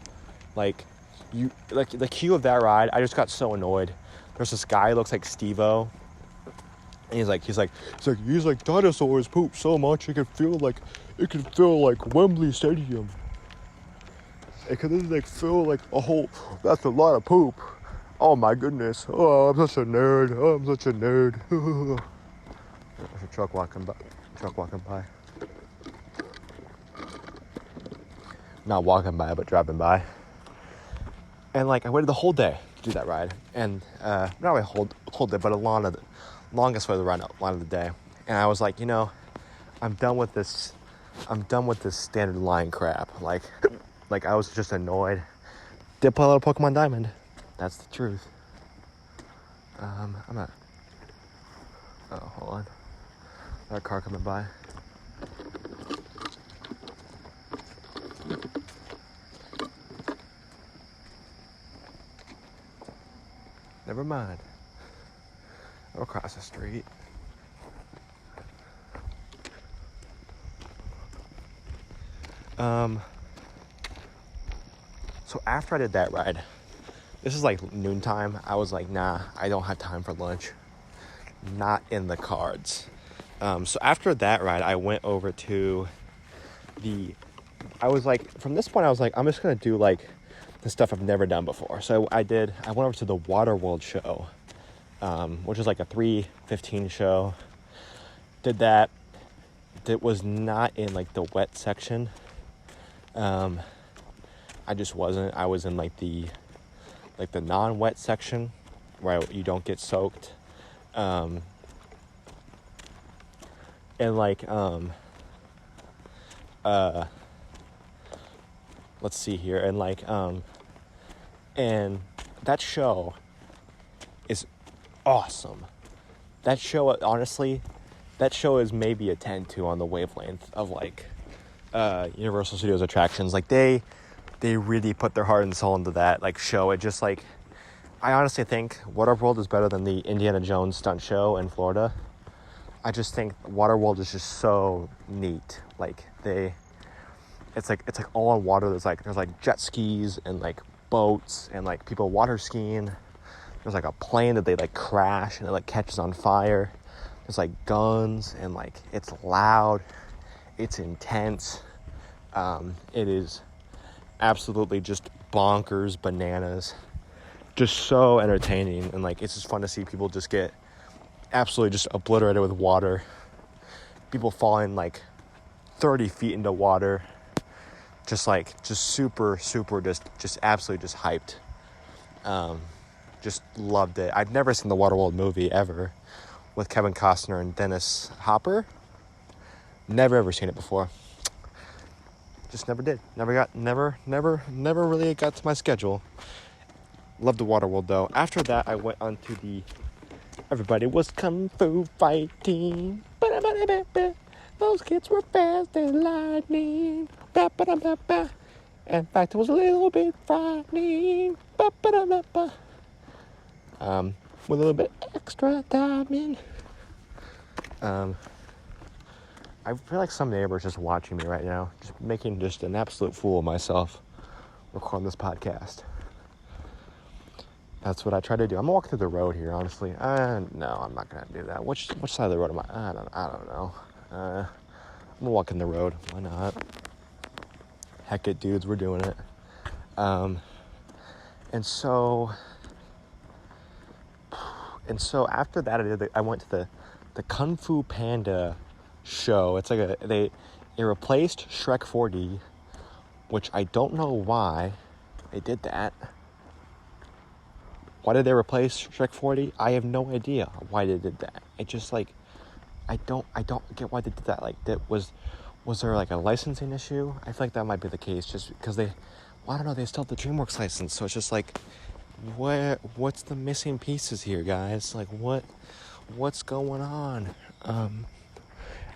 like the queue of that ride, I just got so annoyed. There's this guy who looks like Steve-O, and he's like dinosaurs poop so much it could feel like Wembley Stadium. It could like feel like a whole, that's a lot of poop. Oh my goodness. Oh, I'm such a nerd. There's a truck walking by. Not walking by, but driving by. And like I waited the whole day to do that ride, and not really whole day, but longest way of the line of the day. And I was like, I'm done with this standard line crap. Like I was just annoyed. Did play a little Pokemon Diamond. That's the truth. I'm not. Oh, hold on. That car coming by. Never mind. I'll cross the street. So after I did that ride, this is like noontime. I was like, nah, I don't have time for lunch. Not in the cards. So after that ride, I went over to I was like, from this point, I was like, I'm just going to do like the stuff I've never done before. So I went over to the Waterworld show, which is like a 3:15 show. Did that. That was not in like the wet section. I just wasn't. I was in like the non-wet section where you don't get soaked. And like let's see here, and like and that show is awesome. That show, honestly, that show is maybe a 10-2 on the wavelength of like Universal Studios attractions. Like they really put their heart and soul into that like show. It just like, I honestly think Waterworld is better than the Indiana Jones stunt show in Florida. I just think Waterworld is just so neat. Like it's like all on water. There's like jet skis and like boats and like people water skiing. There's like a plane that they like crash and it like catches on fire. There's like guns and like it's loud. It's intense. It is absolutely just bonkers bananas. Just so entertaining, and like it's just fun to see people just get absolutely just obliterated with water. People falling like 30 feet into water. Just super just absolutely just hyped. Just loved it. I'd never seen the Waterworld movie ever with Kevin Costner and Dennis Hopper. Never ever seen it before. Just never did. Never really got to my schedule. Loved the Waterworld though. After that, I went on to the Everybody Was Kung Fu Fighting. Those kids were fast as lightning. In fact, it was a little bit frightening. With a little bit extra timing. I feel like some neighbor's just watching me right now, just making just an absolute fool of myself recording this podcast. That's what I try to do. I'm gonna walk through the road here, honestly. No, I'm not gonna do that. Which side of the road am I? I don't know. I'm gonna walk in the road. Why not? Heck it, dudes, we're doing it. And so after that, I went to the Kung Fu Panda show. It's like they replaced Shrek 4D, which I don't know why they did that. Why did they replace Shrek 4D? I have no idea why they did that. It just like I don't get why they did that. Like was there like a licensing issue? I feel like that might be the case, just because I don't know, they still have the DreamWorks license, so it's just like what's the missing pieces here, guys? Like what's going on? I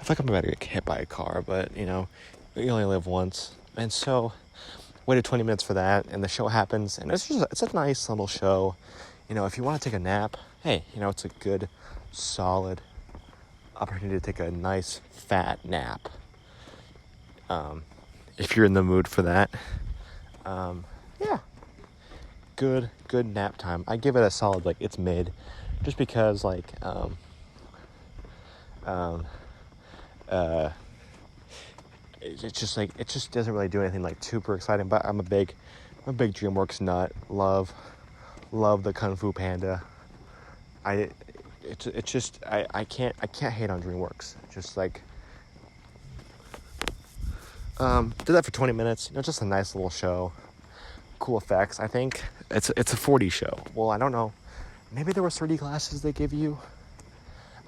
feel like I'm about to get hit by a car, but you know, you only live once. And so waited 20 minutes for that, and the show happens, and it's a nice little show. You know, if you want to take a nap, hey, you know, it's a good, solid opportunity to take a nice, fat nap. If you're in the mood for that. Yeah. Good nap time. I give it a solid, like, it's mid. Just because, like, it just doesn't really do anything like super exciting. But I'm a big DreamWorks nut. Love the Kung Fu Panda. I can't hate on DreamWorks. Just like did that for 20 minutes. You know, just a nice little show. Cool effects. I think it's a 4D show. Well, I don't know. Maybe there were 3D glasses they give you.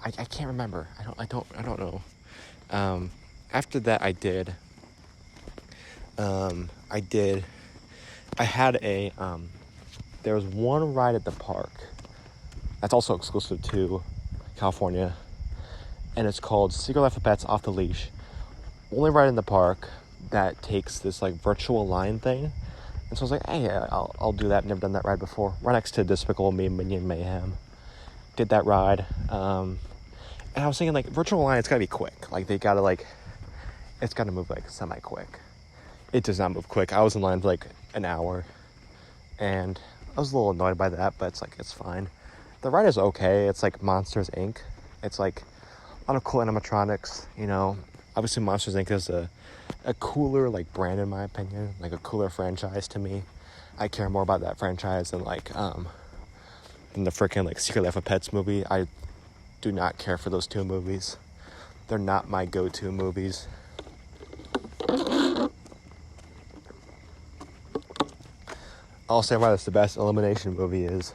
I can't remember. I don't know. After that, I had there was one ride at the park that's also exclusive to California, and it's called Secret Life of Pets Off the Leash. Only ride in the park that takes this like virtual line thing. And so I was like, hey, I'll do that. Never done that ride before. Right next to Despicable Me, Minion Mayhem. Did that ride. And I was thinking, like, virtual line, it's got to be quick. Like, it's got to move, like, semi-quick. It does not move quick. I was in line for, like, an hour. And I was a little annoyed by that, but it's fine. The ride is okay. It's, like, Monsters, Inc. It's, like, a lot of cool animatronics, you know. Obviously, Monsters, Inc. is a cooler, like, brand, in my opinion. Like, a cooler franchise to me. I care more about that franchise than, like, than the freaking, like, Secret Life of Pets movie. I do not care for those two movies. They're not my go-to movies. I'll say why that's the best elimination movie is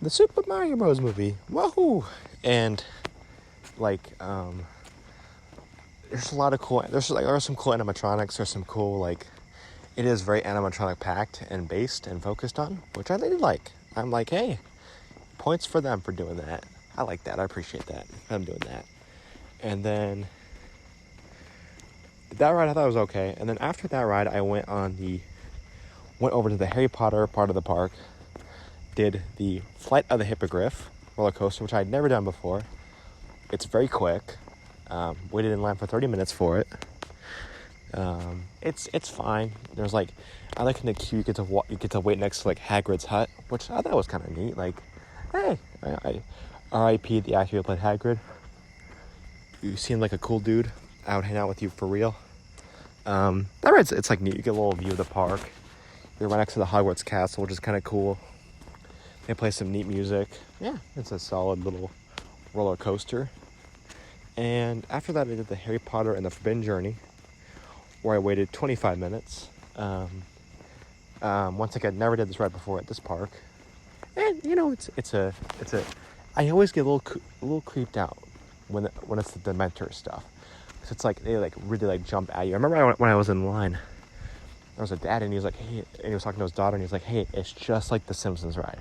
the Super Mario Bros. Movie. Woohoo! And, like, there's a lot of cool, there are some cool animatronics, there's some cool, like, it is very animatronic packed and based and focused on, which I really like. I'm like, hey, points for them for doing that. I like that. I appreciate that. I'm doing that. And then that ride I thought was okay. And then after that ride, I went over to the Harry Potter part of the park, did the Flight of the Hippogriff roller coaster, which I had never done before. It's very quick. Waited in line for 30 minutes for it. It's fine. There's like, I like in the queue you get to wait next to like Hagrid's hut, which I thought was kind of neat. Like, hey, R.I.P. the actor who played Hagrid. You seem like a cool dude. I would hang out with you for real. That ride's, it's like neat. You get a little view of the park. You're right next to the Hogwarts Castle, which is kind of cool. They play some neat music. Yeah, it's a solid little roller coaster. And after that, I did the Harry Potter and the Forbidden Journey, where I waited 25 minutes. Once again, never did this ride before at this park. And you know, it's a. I always get a little creeped out when it's the Dementor stuff. So it's like they like really like jump at you. I remember when I was in line, there was a dad and he was like, hey, and he was talking to his daughter and he was like, hey, it's just like the Simpsons ride.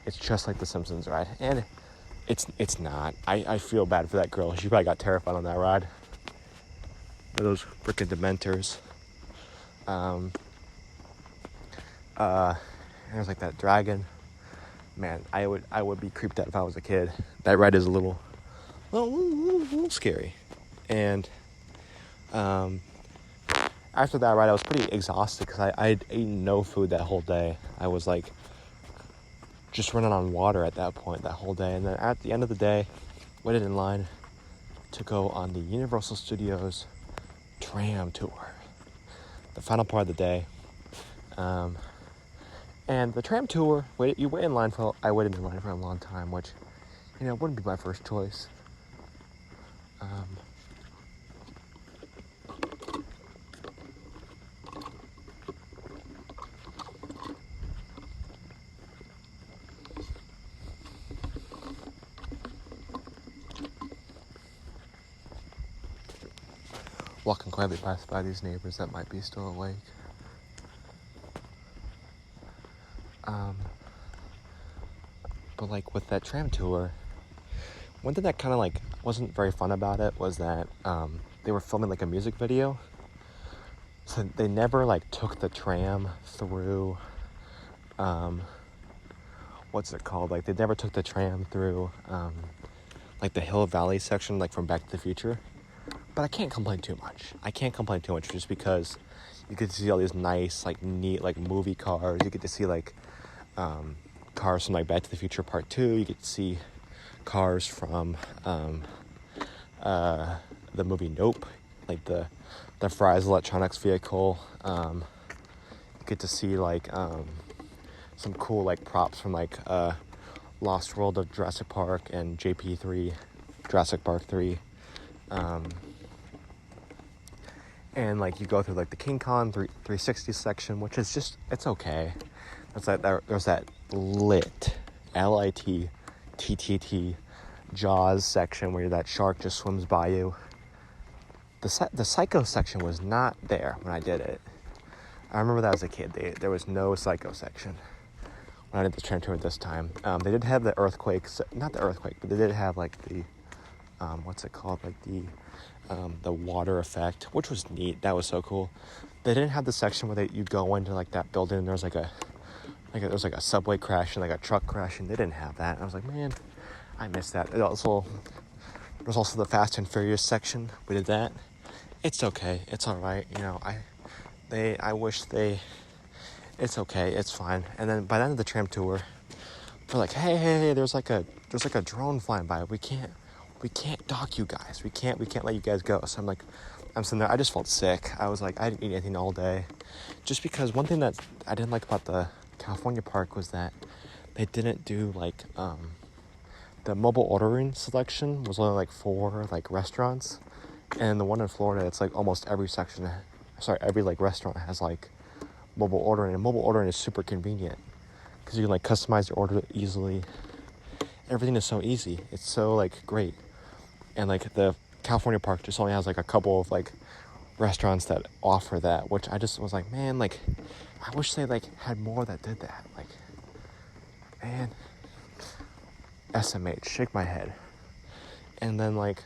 It's just like the Simpsons ride. And it's not. I feel bad for that girl. She probably got terrified on that ride. Those freaking Dementors. There's like that dragon. Man, I would be creeped out if I was a kid. That ride is a little scary. And after that ride, I was pretty exhausted because I had eaten no food that whole day. I was like just running on water at that point that whole day. And then at the end of the day, waited in line to go on the Universal Studios tram tour, the final part of the day. And the tram tour, I waited in line for a long time, which, you know, wouldn't be my first choice. Walking quietly past by these neighbors that might be still awake. But like with that tram tour, one thing that kind of like wasn't very fun about it was that they were filming like a music video, so they never like took the tram through what's it called, like they never took the tram through like the Hill Valley section, like from Back to the Future. But I can't complain too much just because you get to see all these nice like neat like movie cars. You get to see like cars from like Back to the Future Part 2. You get to see cars from the movie Nope, like the Fry's Electronics vehicle. You get to see like some cool like props from like Lost World of Jurassic Park and JP3, Jurassic Park 3. And like you go through like the King Kong 360 section, which is just, it's okay. There's that lit LIT Jaws section where that shark just swims by you. The Psycho section was not there when I did it. I remember that as a kid. There was no Psycho section when I did the tram tour this time. They did have the earthquakes, not the earthquake, but they did have like the what's it called, like the water effect, which was neat. That was so cool. They didn't have the section where you go into like that building and there's like a subway crash and like a truck crash, and they didn't have that. And I was like, man, I missed that. There's also the Fast and Furious section. We did that. It's okay. It's all right. You know, it's okay. It's fine. And then by the end of the tram tour, they're like, hey, there's like a drone flying by. We can't dock you guys. We can't let you guys go. So I'm sitting there. I just felt sick. I was like, I didn't eat anything all day, just because one thing that I didn't like about the California park was that they didn't do like the mobile ordering selection was only like 4 like restaurants, and the one in Florida, it's like almost every like restaurant has like mobile ordering, and mobile ordering is super convenient because you can like customize your order easily. Everything is so easy. It's so like great. And like the California park just only has like a couple of like restaurants that offer that, which I just was like, man, like I wish they like had more that did that. Like, man, SMH, shake my head. And then like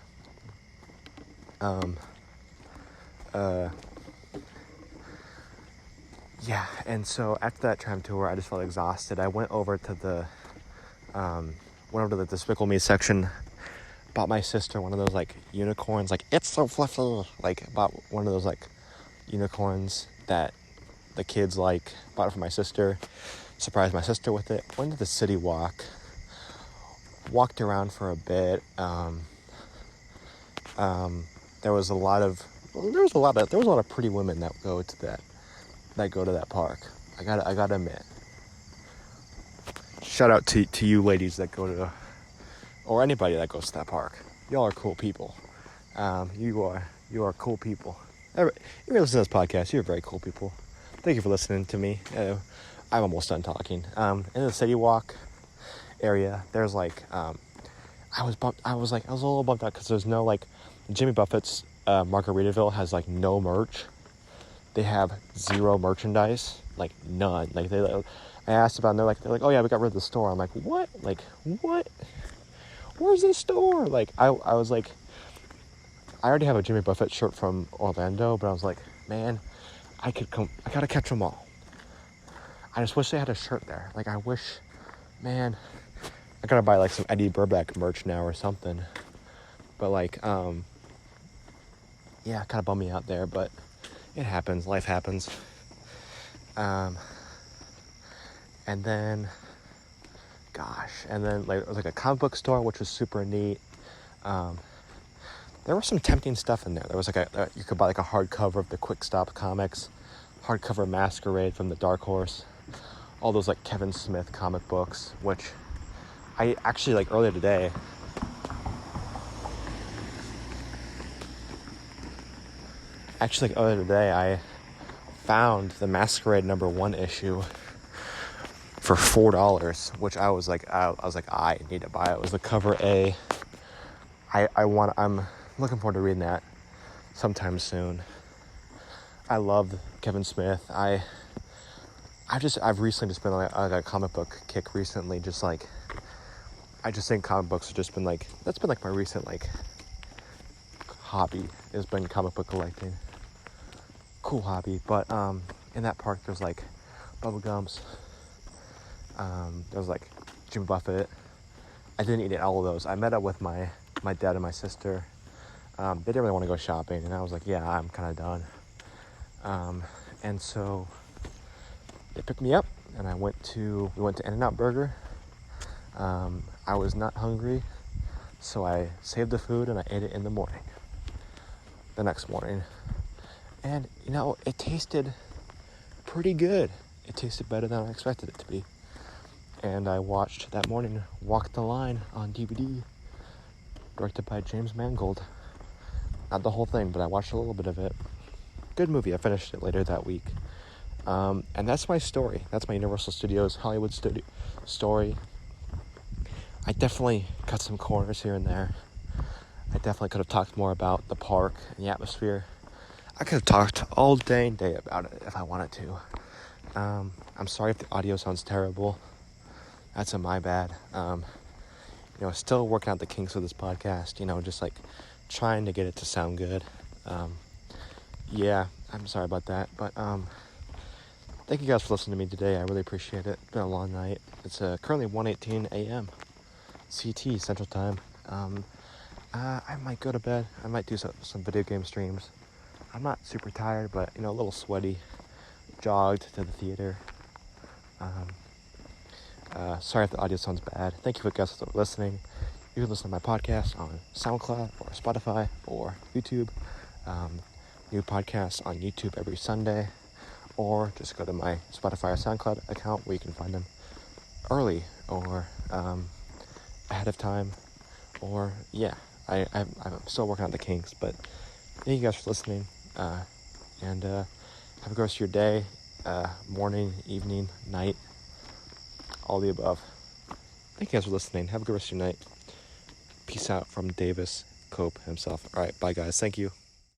yeah, and so after that tram tour, I just felt exhausted. I went over to the Despicable Me section, bought my sister one of those like unicorns, like it's so fluffy, like bought one of those like unicorns that the kids like. Bought it for my sister. Surprised my sister with it. Went to the city walk. Walked around for a bit. There was a lot of pretty women that go to that park. I gotta admit. Shout out to you ladies that go to, or anybody that goes to that park. Y'all are cool people. You are cool people. If you listen to this podcast, you're very cool people. Thank you for listening to me. I'm almost done talking. In the city walk area, there's like, I was a little bummed out because there's no, like, Jimmy Buffett's Margaritaville has like no merch. They have zero merchandise, like none. Like I asked about, and they're like, oh yeah, we got rid of the store. I'm like, what? Like, what? Where's the store? Like, I was like, I already have a Jimmy Buffett shirt from Orlando, but I was like, man, I gotta catch them all. I just wish they had a shirt there. Like, I wish, man, I gotta buy like some Eddie Burback merch now or something. But like, yeah, kind of bummed me out there, but it happens. Life happens. And then like it was like a comic book store, which was super neat. There was some tempting stuff in there. There was like you could buy like a hardcover of the Quick Stop comics, hardcover Masquerade from the Dark Horse, all those like Kevin Smith comic books, which I actually like earlier today. I found the Masquerade #1 issue for $4, which I was like, I need to buy it. It was the cover A. I'm looking forward to reading that sometime soon. I love Kevin Smith. I've recently just been like a comic book kick recently. Just like, I just think comic books have just been like, that's been like my recent like hobby, has been comic book collecting. Cool hobby. But in that park there's like bubblegums. There was like Jimmy Buffett. I didn't eat all of those. I met up with my dad and my sister. They didn't really want to go shopping, and I was like, yeah, I'm kind of done. And so they picked me up, and we went to In-N-Out Burger. I was not hungry, so I saved the food and I ate it the next morning. And, it tasted pretty good. It tasted better than I expected it to be. And I watched that morning Walk the Line on DVD, directed by James Mangold. Not the whole thing, but I watched a little bit of it. Good movie. I finished it later that week. And that's my story. That's my Universal Studios Hollywood story. I definitely cut some corners here and there. I definitely could have talked more about the park and the atmosphere. I could have talked all day and day about it if I wanted to. I'm sorry if the audio sounds terrible. That's my bad. Still working out the kinks of this podcast, just like trying to get it to sound good. Yeah, I'm sorry about that. But thank you guys for listening to me today. I really appreciate it. It's been a long night. It's currently 1:18 a.m. CT, Central Time. I might go to bed. I might do some video game streams. I'm not super tired, but, a little sweaty. Jogged to the theater. Sorry if the audio sounds bad. Thank you for guys for listening. You can listen to my podcast on SoundCloud or Spotify or YouTube. New podcasts on YouTube every Sunday. Or just go to my Spotify or SoundCloud account where you can find them early or ahead of time. Or, yeah, I'm still working on the kinks. But thank you guys for listening. And have a good rest of your day, morning, evening, night, all the above. Thank you guys for listening. Have a good rest of your night. Peace out from Davis Cope himself. All right, bye guys. Thank you.